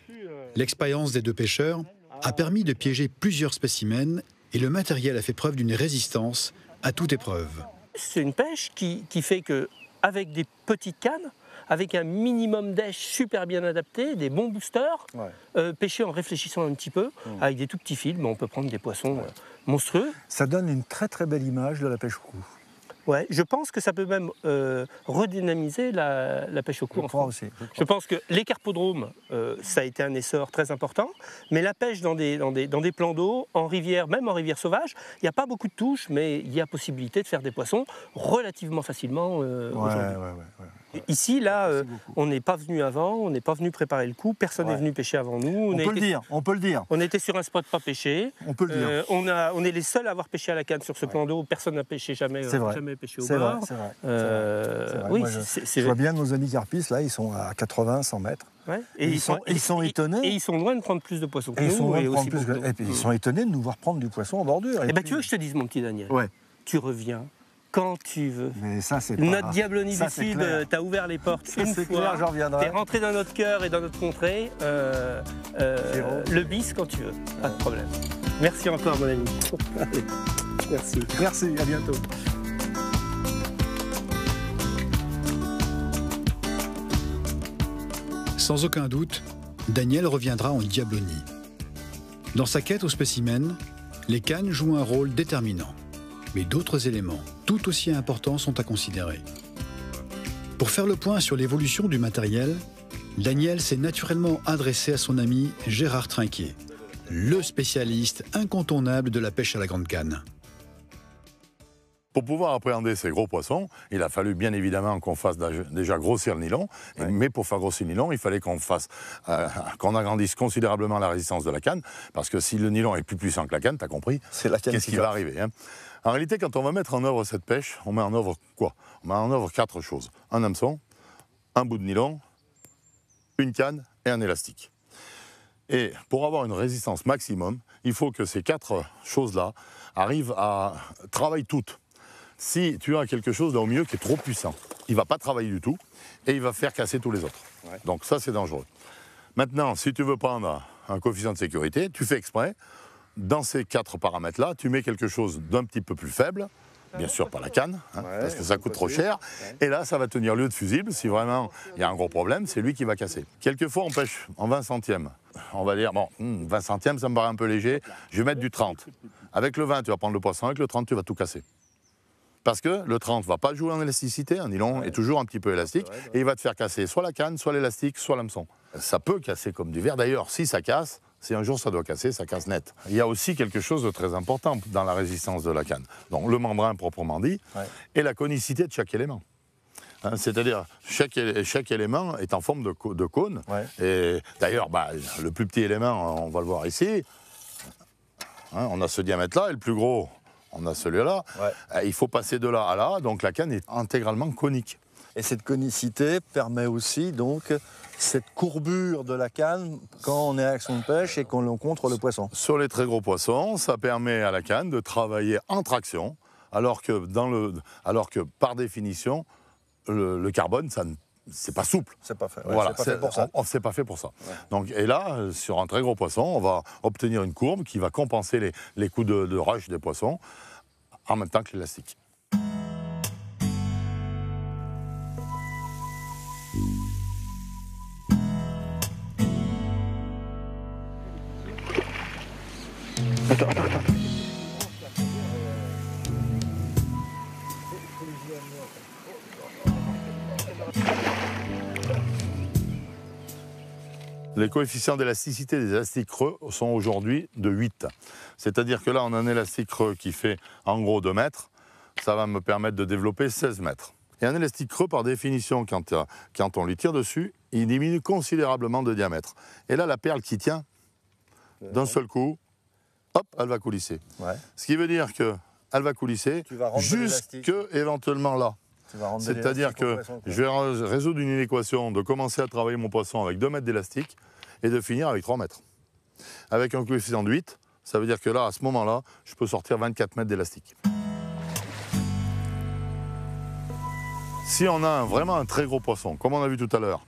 L'expérience des 2 pêcheurs a permis de piéger plusieurs spécimens et le matériel a fait preuve d'une résistance à toute épreuve. C'est une pêche qui fait qu'avec des petites cannes, avec un minimum d'èche super bien adapté, des bons boosters, pêcher en réfléchissant un petit peu, avec des tout petits fils, on peut prendre des poissons monstrueux. Ça donne une très très belle image de la pêche au cou. Ouais, je pense que ça peut même redynamiser la pêche au cou en France. Je pense que les carpodromes, ça a été un essor très important, mais la pêche dans des plans d'eau, en rivière, même en rivière sauvage, il n'y a pas beaucoup de touches, mais il y a possibilité de faire des poissons relativement facilement aujourd'hui. Ici, là, on n'est pas venu avant, on n'est pas venu préparer le coup, personne n'est venu pêcher avant nous. On peut le dire. On était sur un spot pas pêché. On peut le dire. On est les seuls à avoir pêché à la canne sur ce plan d'eau. Personne n'a pêché jamais pêché au bord. C'est vrai. Oui, je vois bien nos amis carpistes, là, ils sont à 80-100 mètres. Ouais. Et ils sont étonnés. Et ils sont loin de prendre plus de poissons que nous. Et puis ils sont étonnés de nous voir prendre du poisson en bordure. Tu veux que je te dise, mon petit Daniel, tu reviens quand tu veux. Mais ça, c'est Notre Diablonie du Sud t'a ouvert les portes une fois. J'en reviendrai. T'es rentré dans notre cœur et dans notre contrée. Le bis quand tu veux, pas de problème. Merci encore, mon ami. Allez, merci. Merci, à bientôt. Sans aucun doute, Daniel reviendra en Diablonie. Dans sa quête au spécimen, les cannes jouent un rôle déterminant. Mais d'autres éléments, tout aussi importants, sont à considérer. Pour faire le point sur l'évolution du matériel, Daniel s'est naturellement adressé à son ami Gérard Trinquier, le spécialiste incontournable de la pêche à la grande canne. Pour pouvoir appréhender ces gros poissons, il a fallu bien évidemment qu'on fasse déjà grossir le nylon. Mais pour faire grossir le nylon, il fallait qu'on qu'on agrandisse considérablement la résistance de la canne. Parce que si le nylon est plus puissant que la canne, t'as compris, qu'est-ce qui va arriver, hein? En réalité, quand on va mettre en œuvre cette pêche, on met en œuvre quoi? On met en œuvre 4 choses. Un hameçon, un bout de nylon, une canne et un élastique. Et pour avoir une résistance maximum, il faut que ces 4 choses-là arrivent à travailler toutes. Si tu as quelque chose là au milieu qui est trop puissant, il ne va pas travailler du tout et il va faire casser tous les autres. Donc ça, c'est dangereux. Maintenant, si tu veux prendre un coefficient de sécurité, tu fais exprès. Dans ces 4 paramètres-là, tu mets quelque chose d'un petit peu plus faible, bien sûr pas la canne, hein, parce que ça coûte trop cher, et là ça va tenir lieu de fusible. Si vraiment il y a un gros problème, c'est lui qui va casser. Quelquefois on pêche en 20 centièmes, on va dire, bon, 20 centièmes ça me paraît un peu léger, je vais mettre du 30. Avec le 20 tu vas prendre le poisson, avec le 30 tu vas tout casser. Parce que le 30 ne va pas jouer en élasticité, un nylon est toujours un petit peu élastique, et il va te faire casser soit la canne, soit l'élastique, soit l'hameçon. Ça peut casser comme du verre, d'ailleurs si ça casse, si un jour ça doit casser, ça casse net. Il y a aussi quelque chose de très important dans la résistance de la canne. Donc le membrin proprement dit, et la conicité de chaque élément. Hein, c'est-à-dire chaque élément est en forme de cône. Et d'ailleurs, le plus petit élément, on va le voir ici, hein, on a ce diamètre-là, et le plus gros, on a celui-là. Il faut passer de là à là, donc la canne est intégralement conique. Et cette conicité permet aussi donc cette courbure de la canne quand on est à action de pêche et qu'on rencontre le poisson. Sur les très gros poissons, ça permet à la canne de travailler en traction, alors que par définition, le carbone, c'est pas souple. C'est pas fait. Voilà, c'est pas fait pour ça. C'est pas fait pour ça. Donc, et là, sur un très gros poisson, on va obtenir une courbe qui va compenser les coups de rush des poissons en même temps que l'élastique. Attends. Les coefficients d'élasticité des élastiques creux sont aujourd'hui de 8. C'est-à-dire que là, on a un élastique creux qui fait en gros 2 mètres. Ça va me permettre de développer 16 mètres. Et un élastique creux, par définition, quand on lui tire dessus, il diminue considérablement de diamètre. Et là, la perle qui tient, d'un seul coup, hop, elle va coulisser. Ce qui veut dire qu'elle va coulisser jusque éventuellement là. C'est-à-dire que je vais résoudre une équation de commencer à travailler mon poisson avec 2 mètres d'élastique et de finir avec 3 mètres. Avec un coefficient de 8, ça veut dire que là, à ce moment-là, je peux sortir 24 mètres d'élastique. Si on a vraiment un très gros poisson, comme on a vu tout à l'heure,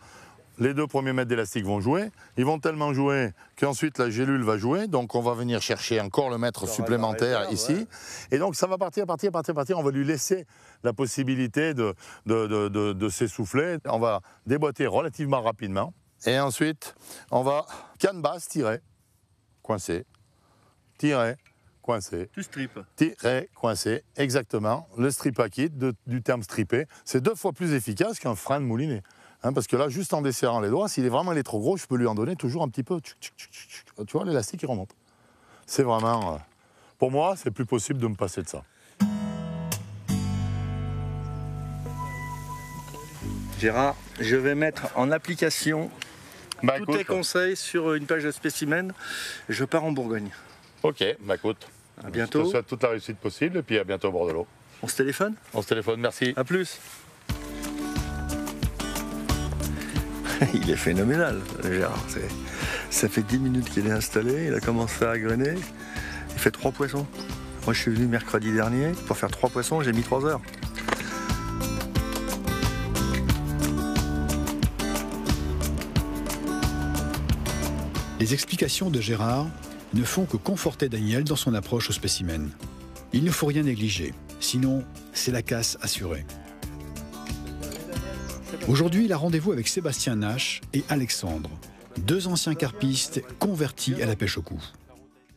les 2 premiers mètres d'élastique vont jouer. Ils vont tellement jouer qu'ensuite la gélule va jouer. Donc on va venir chercher encore le mètre supplémentaire ici. Et donc ça va partir. On va lui laisser la possibilité de s'essouffler. On va déboîter relativement rapidement. Et ensuite, on va canne basse, tirer, coincer, tirer, coincer. Tu stripes. Tirer, coincer, exactement. Le strip à kit, du terme stripé, c'est 2 fois plus efficace qu'un frein de moulinet. Hein, parce que là, juste en desserrant les doigts, s'il est vraiment trop gros, je peux lui en donner toujours un petit peu. Tu vois, l'élastique, il remonte. C'est vraiment... pour moi, c'est plus possible de me passer de ça. Gérard, je vais mettre en application tous tes conseils sur une page de spécimen. Je pars en Bourgogne. Ok, écoute. À bientôt. Je te souhaite toute la réussite possible et puis à bientôt au bord de l'eau. On se téléphone? On se téléphone, merci. À plus. Il est phénoménal, Gérard. Ça fait 10 minutes qu'il est installé, il a commencé à grainer. Il fait 3 poissons. Moi, je suis venu mercredi dernier pour faire 3 poissons, j'ai mis 3 heures. Les explications de Gérard ne font que conforter Daniel dans son approche au spécimen. Il ne faut rien négliger, sinon c'est la casse assurée. Aujourd'hui, il a rendez-vous avec Sébastien Nash et Alexandre, 2 anciens carpistes convertis à la pêche au coup.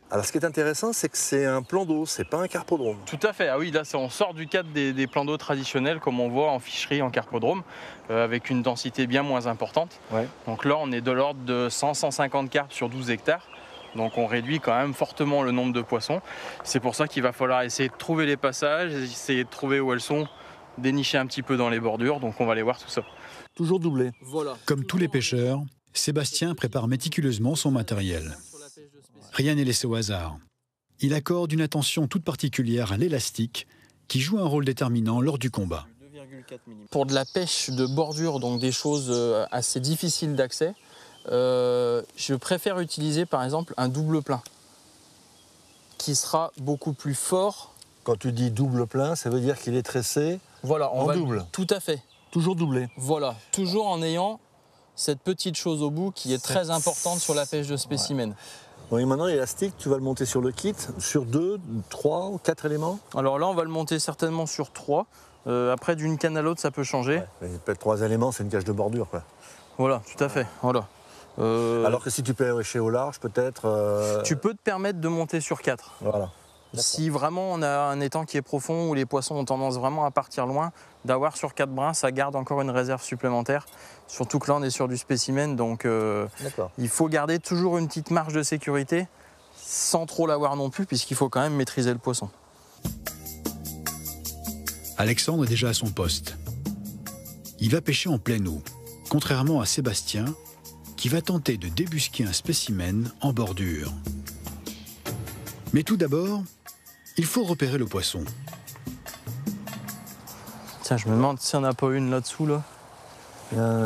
Alors ce qui est intéressant, c'est que c'est un plan d'eau, c'est pas un carpodrome. Tout à fait, ah oui, là on sort du cadre des plans d'eau traditionnels comme on voit en ficherie, en carpodrome, avec une densité bien moins importante. Ouais. Donc là on est de l'ordre de 100-150 carpes sur 12 hectares. Donc on réduit quand même fortement le nombre de poissons. C'est pour ça qu'il va falloir essayer de trouver les passages, essayer de trouver où elles sont, dénicher un petit peu dans les bordures, donc on va aller voir tout ça. Toujours doublé. Voilà. Comme tous les pêcheurs, Sébastien prépare méticuleusement son matériel. Rien n'est laissé au hasard. Il accorde une attention toute particulière à l'élastique, qui joue un rôle déterminant lors du combat. Pour de la pêche de bordure, donc des choses assez difficiles d'accès, je préfère utiliser par exemple un double plein, qui sera beaucoup plus fort. Quand tu dis double plein, ça veut dire qu'il est tressé en double. Tout à fait. Toujours doublé. Voilà, toujours en ayant cette petite chose au bout qui est très importante sur la pêche de spécimen. Ouais. Oui, maintenant l'élastique, tu vas le monter sur le kit, sur 2, 3 ou 4 éléments? Alors là, on va le monter certainement sur 3. Après, d'une canne à l'autre, ça peut changer. Ouais, peut-être 3 éléments, c'est une cage de bordure, quoi. Voilà, tout à fait. Voilà. Alors que si tu pêches au large, peut-être... Tu peux te permettre de monter sur 4. Voilà. Si vraiment on a un étang qui est profond, où les poissons ont tendance vraiment à partir loin, d'avoir sur 4 brins, ça garde encore une réserve supplémentaire. Surtout que là, on est sur du spécimen, donc il faut garder toujours une petite marge de sécurité, sans trop l'avoir non plus, puisqu'il faut quand même maîtriser le poisson. Alexandre est déjà à son poste. Il va pêcher en pleine eau, contrairement à Sébastien, qui va tenter de débusquer un spécimen en bordure. Mais tout d'abord, il faut repérer le poisson. Tiens, je me demande s'il n'y en a pas une là-dessous, là.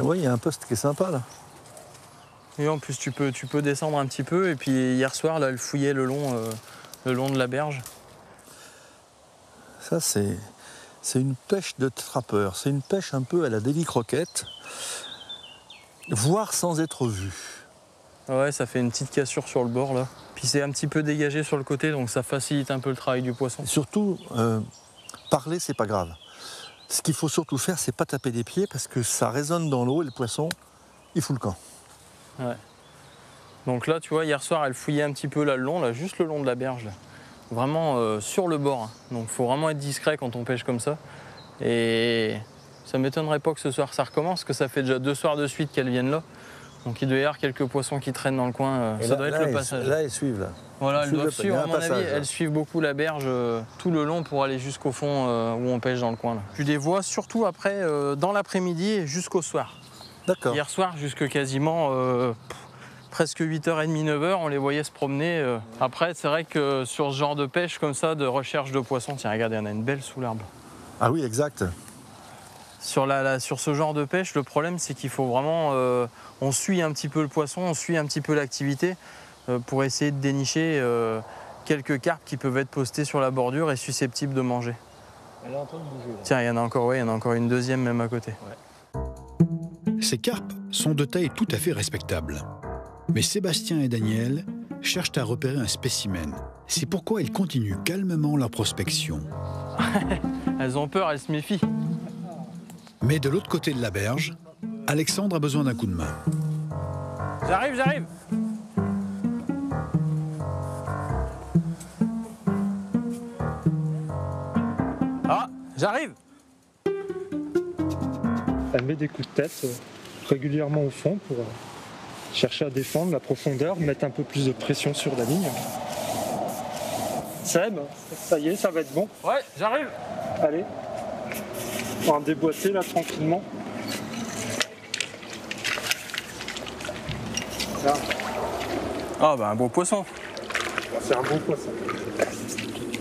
Oui, il y a un poste qui est sympa, là. Et en plus, tu peux descendre un petit peu. Et puis hier soir, là, elle fouillait le long de la berge. Ça, c'est une pêche de trappeur. C'est une pêche un peu à la Davy Croquette, voire sans être vue. Ouais, ça fait une petite cassure sur le bord, là. Puis c'est un petit peu dégagé sur le côté, donc ça facilite un peu le travail du poisson. Surtout, parler, c'est pas grave. Ce qu'il faut surtout faire, c'est pas taper des pieds, parce que ça résonne dans l'eau et le poisson, il fout le camp. Ouais. Donc là, tu vois, hier soir, elle fouillait un petit peu là, le long, là, juste le long de la berge, là. Vraiment sur le bord. Hein. Donc il faut vraiment être discret quand on pêche comme ça. Et ça m'étonnerait pas que ce soir ça recommence, parce que ça fait déjà 2 soirs de suite qu'elles viennent là. Donc il doit y avoir quelques poissons qui traînent dans le coin. Ça doit être le passage. Là, elles suivent. Là. Voilà, elles doivent suivre, à mon avis, elles suivent beaucoup la berge tout le long pour aller jusqu'au fond où on pêche dans le coin. Là. Tu les vois surtout après, dans l'après-midi jusqu'au soir. D'accord. Hier soir, jusque quasiment presque 8h30, 9h, on les voyait se promener. Après, c'est vrai que sur ce genre de pêche comme ça, de recherche de poissons, tiens, regarde, il y en a une belle sous l'arbre. Ah oui, exact. Sur ce genre de pêche, le problème, c'est qu'il faut vraiment... on suit un petit peu le poisson, on suit un petit peu l'activité pour essayer de dénicher quelques carpes qui peuvent être postées sur la bordure et susceptibles de manger. Elle est en train de bouger. Là. Tiens, il y en a encore une deuxième même à côté. Ouais. Ces carpes sont de taille tout à fait respectable. Mais Sébastien et Daniel cherchent à repérer un spécimen. C'est pourquoi ils continuent calmement leur prospection. Elles ont peur, elles se méfient. Mais de l'autre côté de la berge, Alexandre a besoin d'un coup de main. J'arrive. Ah, j'arrive. Elle met des coups de tête régulièrement au fond pour chercher à défendre la profondeur, mettre un peu plus de pression sur la ligne. Seb, ça y est, ça va être bon. Ouais, j'arrive. Allez. On va déboîter là tranquillement. Là. Ah bah un beau poisson. C'est un beau poisson.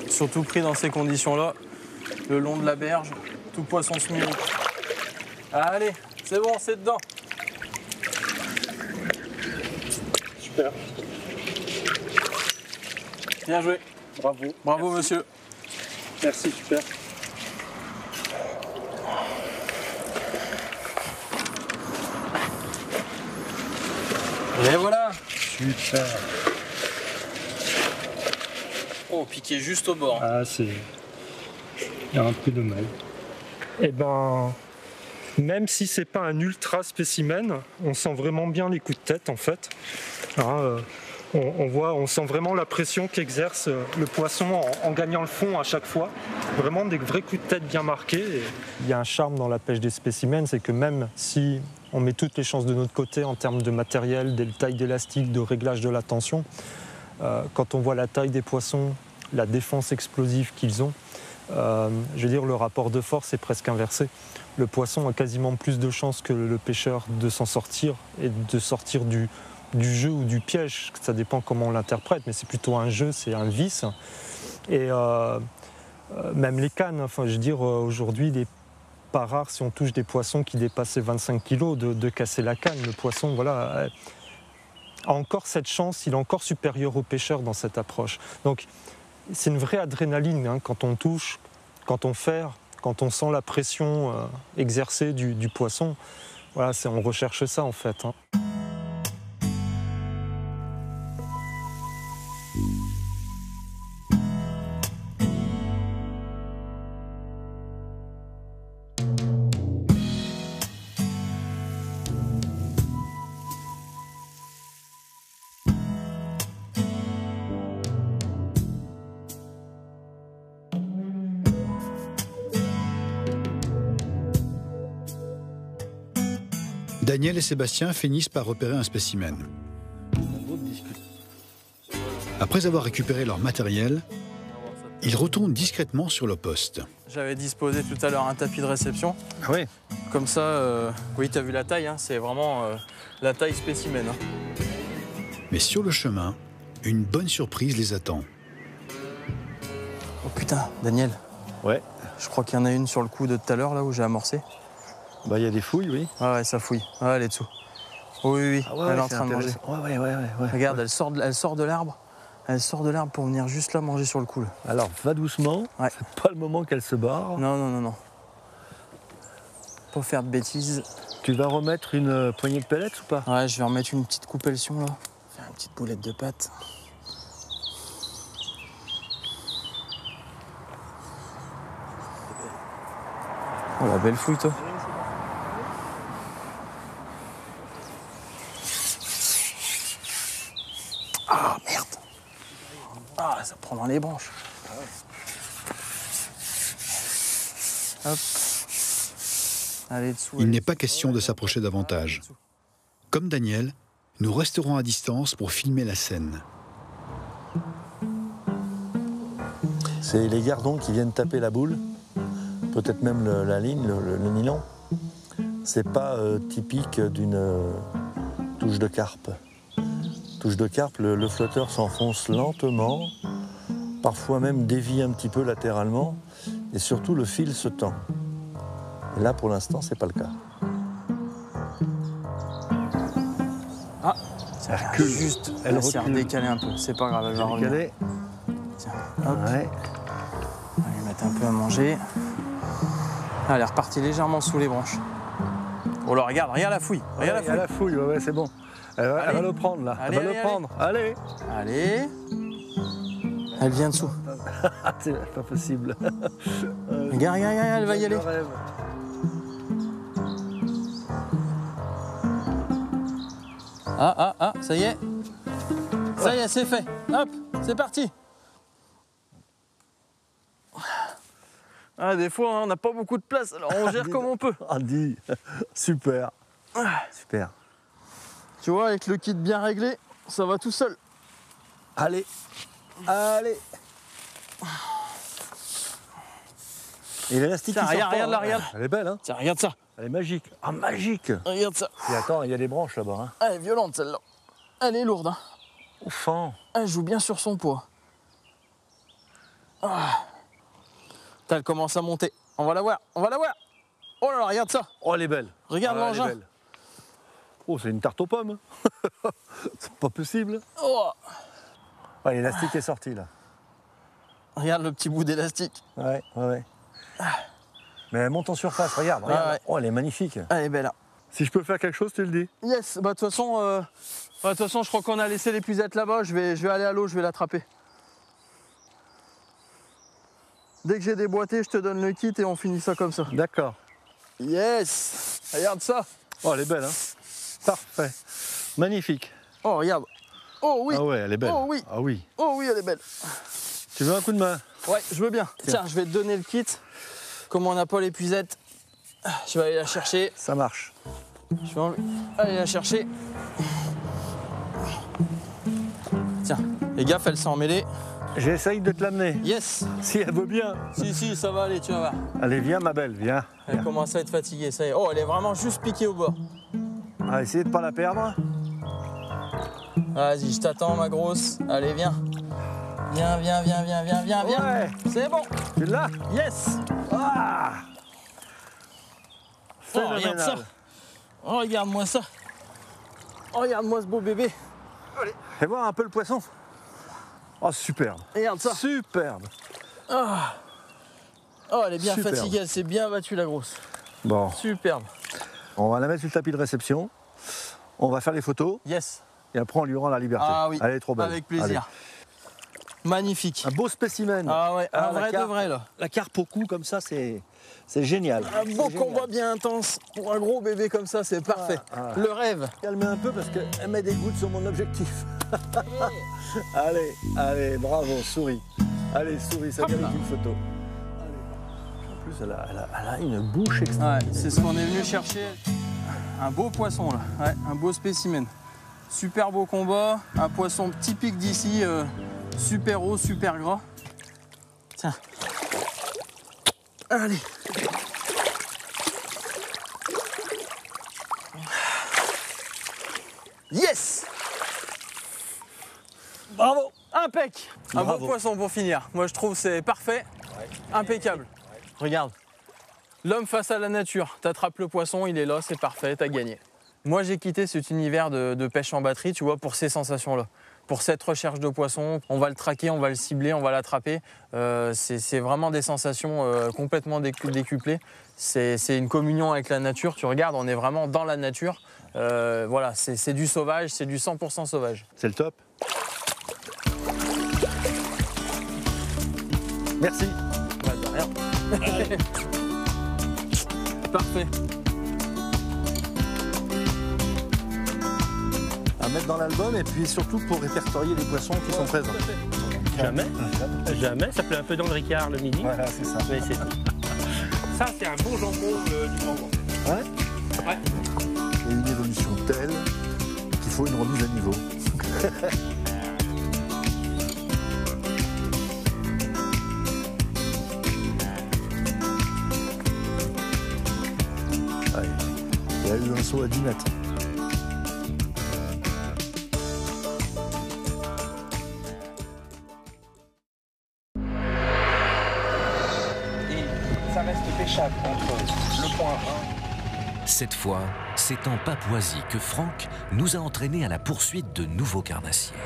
Surtout pris dans ces conditions-là, le long de la berge, tout poisson se mérite. Allez, c'est bon, c'est dedans. Super. Bien joué. Bravo. Bravo, monsieur. Merci, super. Et voilà. Super. Oh, piqué juste au bord. Ah, c'est... Il y a un peu de mal. Eh ben, même si c'est pas un ultra spécimen, on sent vraiment bien les coups de tête en fait. Hein, on sent vraiment la pression qu'exerce le poisson en gagnant le fond à chaque fois. Vraiment des vrais coups de tête bien marqués. Il y a un charme dans la pêche des spécimens, c'est que même si on met toutes les chances de notre côté en termes de matériel, de taille d'élastique, de réglage de la tension, quand on voit la taille des poissons, la défense explosive qu'ils ont, je veux dire, le rapport de force est presque inversé. Le poisson a quasiment plus de chances que le pêcheur de s'en sortir et de sortir du jeu ou du piège. Ça dépend comment on l'interprète, mais c'est plutôt un jeu, c'est un vice. Et même les cannes, enfin, je veux dire, aujourd'hui, il n'est pas rare, si on touche des poissons qui dépassaient 25 kg, de casser la canne. Le poisson, voilà, a encore cette chance, il est encore supérieur au pêcheur dans cette approche. Donc, c'est une vraie adrénaline hein, quand on touche, quand on ferre, quand on sent la pression exercée du poisson. Voilà, on recherche ça en fait. Hein. Daniel et Sébastien finissent par repérer un spécimen. Après avoir récupéré leur matériel, ils retournent discrètement sur le poste. J'avais disposé tout à l'heure un tapis de réception. Ah oui. Comme ça, oui, tu as vu la taille, hein, c'est vraiment la taille spécimen. Hein. Mais sur le chemin, une bonne surprise les attend. Oh putain, Daniel. Ouais. Je crois qu'il y en a une sur le coup de tout à l'heure, là où j'ai amorcé. Bah, il y a des fouilles, oui. Ah ouais, ça fouille. Ah, elle est dessous. Oui, oui, ah ouais, elle est en train de manger. Ouais. Regarde, elle sort de l'arbre. Elle sort de l'arbre pour venir juste là manger sur le coude. Alors, va doucement. Ouais. C'est pas le moment qu'elle se barre. Non. Pas faire de bêtises. Tu vas remettre une poignée de pellets ou pas? Ouais, je vais remettre une petite coupelsion là. Faire une petite boulette de pâte. Oh la belle fouille toi. Ah merde. Ah ça prend dans les branches. Hop. Allez dessous. Il n'est pas question de s'approcher davantage. Comme Daniel, nous resterons à distance pour filmer la scène. C'est les gardons qui viennent taper la boule, peut-être même la ligne, le nylon. C'est pas typique d'une touche de carpe. Touche de carpe, le flotteur s'enfonce lentement, parfois même dévie un petit peu latéralement, et surtout le fil se tend. Et là, pour l'instant, c'est pas le cas. Ah, ça recule juste. Elle s'est redécalée un peu. C'est pas grave, elle va revenir. Tiens, hop. Ouais. On va lui mettre un peu à manger. Ah, elle est repartie légèrement sous les branches. Oh là, regarde la fouille. Regarde la fouille. La fouille, ouais, c'est bon. Elle va le prendre là. Allez, elle va le prendre. Allez. Allez. Elle vient dessous. C'est pas possible. Regarde, elle va y aller. Ah, ça y est. Ça y est, c'est fait. Hop, c'est parti. Ah, des fois, hein, on n'a pas beaucoup de place, alors on gère comme on peut. Andy, super. Super. Tu vois, avec le kit bien réglé, ça va tout seul. Allez. Et l'élastique qui sort pas, regarde là, regarde. Elle est belle, hein. Tiens, regarde ça. Elle est magique. Ah, magique. Regarde ça. Et attends, il y a des branches là-bas. Hein. Elle est violente, celle-là. Elle est lourde. Hein. Oufant. Elle joue bien sur son poids. Ah. Elle commence à monter. On va la voir. Oh là là, regarde ça. Oh, elle est belle. Regarde l'engin. Oh, c'est une tarte aux pommes. C'est pas possible. Oh. Ouais, l'élastique est sorti là. Regarde le petit bout d'élastique. Ouais. Mais elle monte en surface, regarde. Ouais. Oh, elle est magnifique. Elle est belle là. Si je peux faire quelque chose, tu le dis. Yes, bah de toute façon, je crois qu'on a laissé l'épuisette là-bas. Je vais aller à l'eau, je vais l'attraper. Dès que j'ai déboîté, je te donne le kit et on finit ça comme ça. D'accord. Yes. Regarde ça. Oh, elle est belle, hein. Parfait. Magnifique. Oh, regarde. Oh oui. Ah ouais, elle est belle. Oh oui. Ah oui. Oh oui, elle est belle. Tu veux un coup de main? Ouais, je veux bien. Tiens, je vais te donner le kit. Comme on n'a pas l'épuisette, je vais aller la chercher. Ça marche. Je vais aller la chercher. Tiens, les gaffe, elle s'est emmêlée. J'essaye de te l'amener. Yes. Si elle veut bien. Si, ça va aller, tu vas voir. Allez, viens ma belle, viens. Elle commence à être fatiguée, ça y est. Oh, elle est vraiment juste piquée au bord. On va essayer de pas la perdre. Vas-y, je t'attends, ma grosse. Allez, viens. Viens. Ouais. C'est bon. Tu l'as? Yes. Ah. Oh, regarde ça. Oh, regarde-moi ça. Oh, regarde-moi ce beau bébé. Allez. Fais voir un peu le poisson. Oh, superbe. Regarde ça. Superbe. Oh, elle est bien fatiguée, elle s'est bien battue, la grosse. Bon. Superbe. On va la mettre sur le tapis de réception. On va faire les photos. Yes. Et après, on lui rend la liberté. Ah oui. Elle est trop belle. Avec plaisir. Allez. Magnifique. Un beau spécimen. Ah ouais, un vrai de vrai, là. La carpe au cou, comme ça, c'est génial. Un beau combat bien intense. Pour un gros bébé comme ça, c'est parfait. Le rêve. Calmez un peu parce qu'elle met des gouttes sur mon objectif. Allez, bravo, souris. Allez, souris, ça mérite une photo. En plus, elle a une bouche extra. Ouais, c'est ce qu'on est venu chercher. Un beau poisson, là. Ouais, un beau spécimen. Super beau combat. Un poisson typique d'ici. Super haut, super gras. Tiens. Allez. Yes. Bravo. Impec. Un beau poisson pour finir. Moi, je trouve c'est parfait. Impeccable. Regarde. L'homme face à la nature. T'attrapes le poisson, il est là, c'est parfait, t'as gagné. Moi, j'ai quitté cet univers de pêche en batterie, tu vois, pour ces sensations-là. Pour cette recherche de poisson, on va le traquer, on va le cibler, on va l'attraper. C'est vraiment des sensations complètement décuplées. C'est une communion avec la nature. Tu regardes, on est vraiment dans la nature. Voilà, c'est du sauvage, c'est du 100% sauvage. C'est le top. Merci. Ouais, de rien. Parfait. À mettre dans l'album et puis surtout pour répertorier les poissons qui sont présents. Jamais, ça plaît un peu dans le Ricard le midi. Voilà, c'est ça. Mais c'est tout. Ça, c'est un bon jambon du jambon. Ouais. Et une évolution telle qu'il faut une remise à niveau. Il y a eu un saut à 10 mètres. Et ça reste pêchable entre le point 1. Cette fois, c'est en Papouasie que Franck nous a entraînés à la poursuite de nouveaux carnassiers.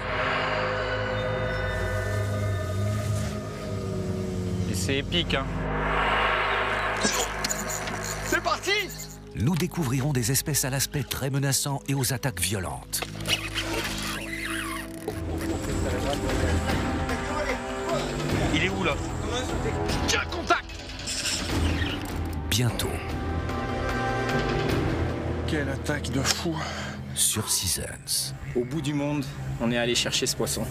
Et c'est épique, hein. C'est parti! Nous découvrirons des espèces à l'aspect très menaçant et aux attaques violentes. Il est où, là? Tiens, contact! Bientôt. Quelle attaque de fou! Sur Seasons. Au bout du monde, on est allé chercher ce poisson.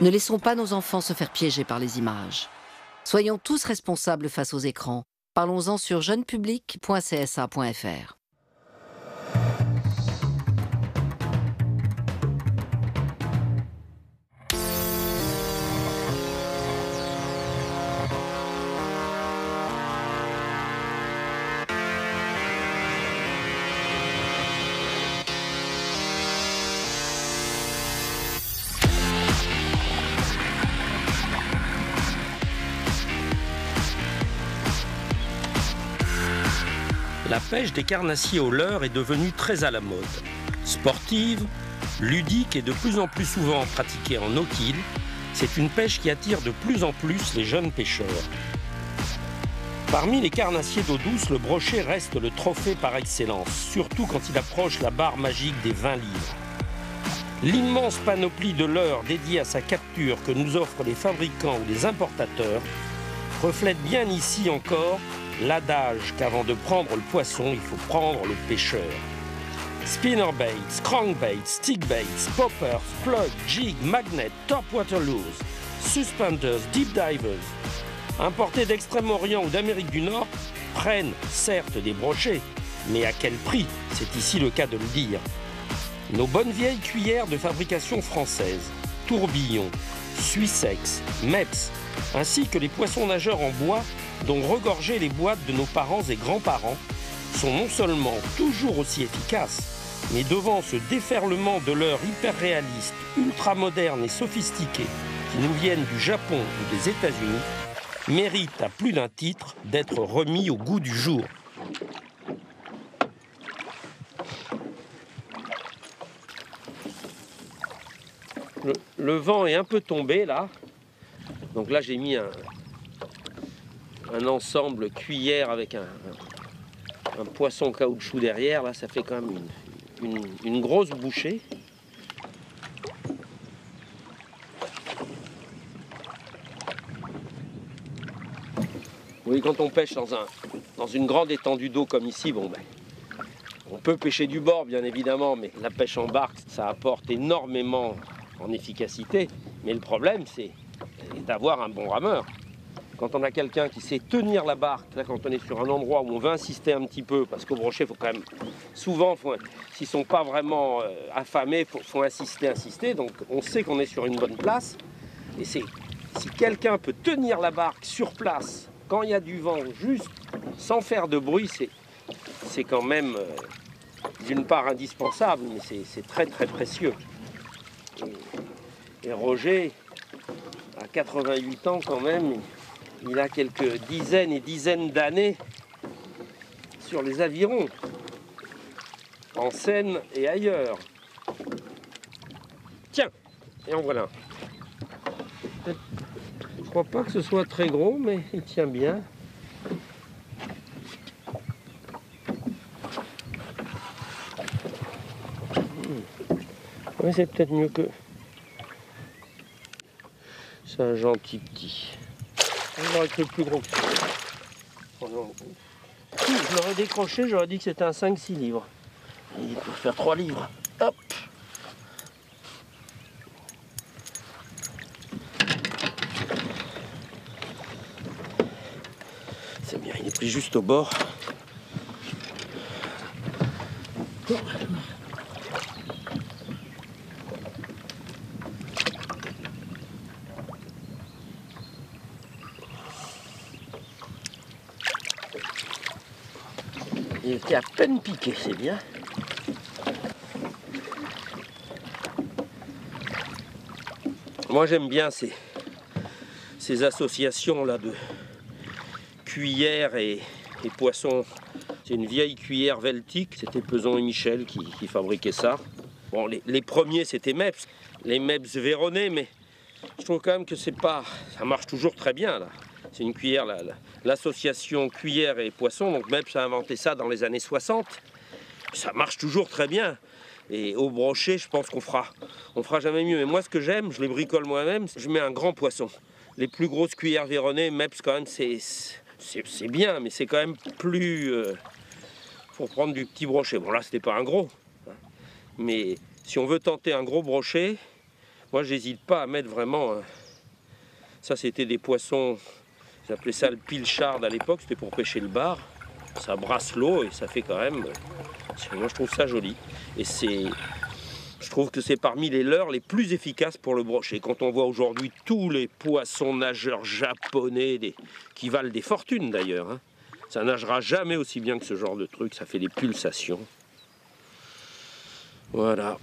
Ne laissons pas nos enfants se faire piéger par les images. Soyons tous responsables face aux écrans. Parlons-en sur jeunepublic.csa.fr. La pêche des carnassiers au leurre est devenue très à la mode. Sportive, ludique et de plus en plus souvent pratiquée en no-kill, c'est une pêche qui attire de plus en plus les jeunes pêcheurs. Parmi les carnassiers d'eau douce, le brochet reste le trophée par excellence, surtout quand il approche la barre magique des 20 livres. L'immense panoplie de leurres dédiée à sa capture que nous offrent les fabricants ou les importateurs reflète bien ici encore l'adage qu'avant de prendre le poisson, il faut prendre le pêcheur. Spinnerbaits, crankbaits, stickbaits, poppers, plugs, jigs, magnets, topwater lures, suspenders, deep divers, importés d'Extrême-Orient ou d'Amérique du Nord, prennent certes des brochets, mais à quel prix? C'est ici le cas de le dire. Nos bonnes vieilles cuillères de fabrication française, tourbillon, Suissex, Mepps, ainsi que les poissons nageurs en bois dont regorgeaient les boîtes de nos parents et grands-parents, sont non seulement toujours aussi efficaces, mais devant ce déferlement de leurres hyper réalistes, ultra modernes et sophistiqués qui nous viennent du Japon ou des États-Unis, méritent à plus d'un titre d'être remis au goût du jour. Le vent est un peu tombé là, donc là j'ai mis un ensemble cuillère avec un poisson caoutchouc derrière, là ça fait quand même une grosse bouchée. Oui, quand on pêche dans une grande étendue d'eau comme ici, bon ben, on peut pêcher du bord bien évidemment, mais la pêche en barque ça apporte énormément en efficacité, mais le problème c'est d'avoir un bon rameur. Quand on a quelqu'un qui sait tenir la barque, là quand on est sur un endroit où on veut insister un petit peu, parce qu'au brochet, il faut quand même, souvent, s'ils ne sont pas vraiment affamés, il faut insister, donc on sait qu'on est sur une bonne place. Et si quelqu'un peut tenir la barque sur place, quand il y a du vent, juste sans faire de bruit, c'est quand même, d'une part, indispensable, mais c'est très très précieux. Et Roger, à 88 ans quand même, il a quelques dizaines et dizaines d'années sur les avirons, en Seine et ailleurs. Tiens, et en voilà. Je crois pas que ce soit très gros, mais il tient bien. Oui, c'est peut-être mieux que... C'est un gentil petit. On va être le plus gros que ça. Oh non. Je l'aurais décroché, j'aurais dit que c'était un 5-6 livres. Il peut faire 3 livres. Hop. C'est bien, il est pris juste au bord. Il était à peine piqué, c'est bien. Moi j'aime bien ces associations-là de cuillères et poissons. C'est une vieille cuillère veltique, c'était Peson et Michel qui fabriquaient ça. Bon, les premiers c'était Mepps, les Mepps Véronais, mais je trouve quand même que ça marche toujours très bien là. C'est une cuillère, l'association cuillère et poisson, donc Mepps a inventé ça dans les années 60. Ça marche toujours très bien. Et au brochet, je pense qu'on fera jamais mieux. Mais moi, ce que j'aime, je les bricole moi-même, je mets un grand poisson. Les plus grosses cuillères Véronais, Mepps quand même, c'est bien, mais c'est quand même plus... pour prendre du petit brochet. Bon là, c'était pas un gros. Hein. Mais si on veut tenter un gros brochet, moi, j'hésite pas à mettre vraiment... Ça, c'était des poissons... Ils appelaient ça le pilchard à l'époque, c'était pour pêcher le bar. Ça brasse l'eau et ça fait quand même... Moi, je trouve ça joli. Et je trouve que c'est parmi les leurres les plus efficaces pour le brochet. Quand on voit aujourd'hui tous les poissons nageurs japonais, qui valent des fortunes d'ailleurs, hein, ça nagera jamais aussi bien que ce genre de truc. Ça fait des pulsations. Voilà.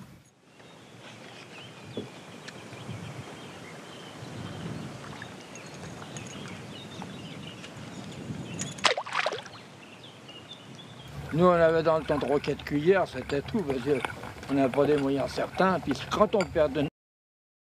Nous, on avait dans le temps 3-4 cuillères, c'était tout, parce qu'on n'avait pas des moyens certains. Puis quand on perdait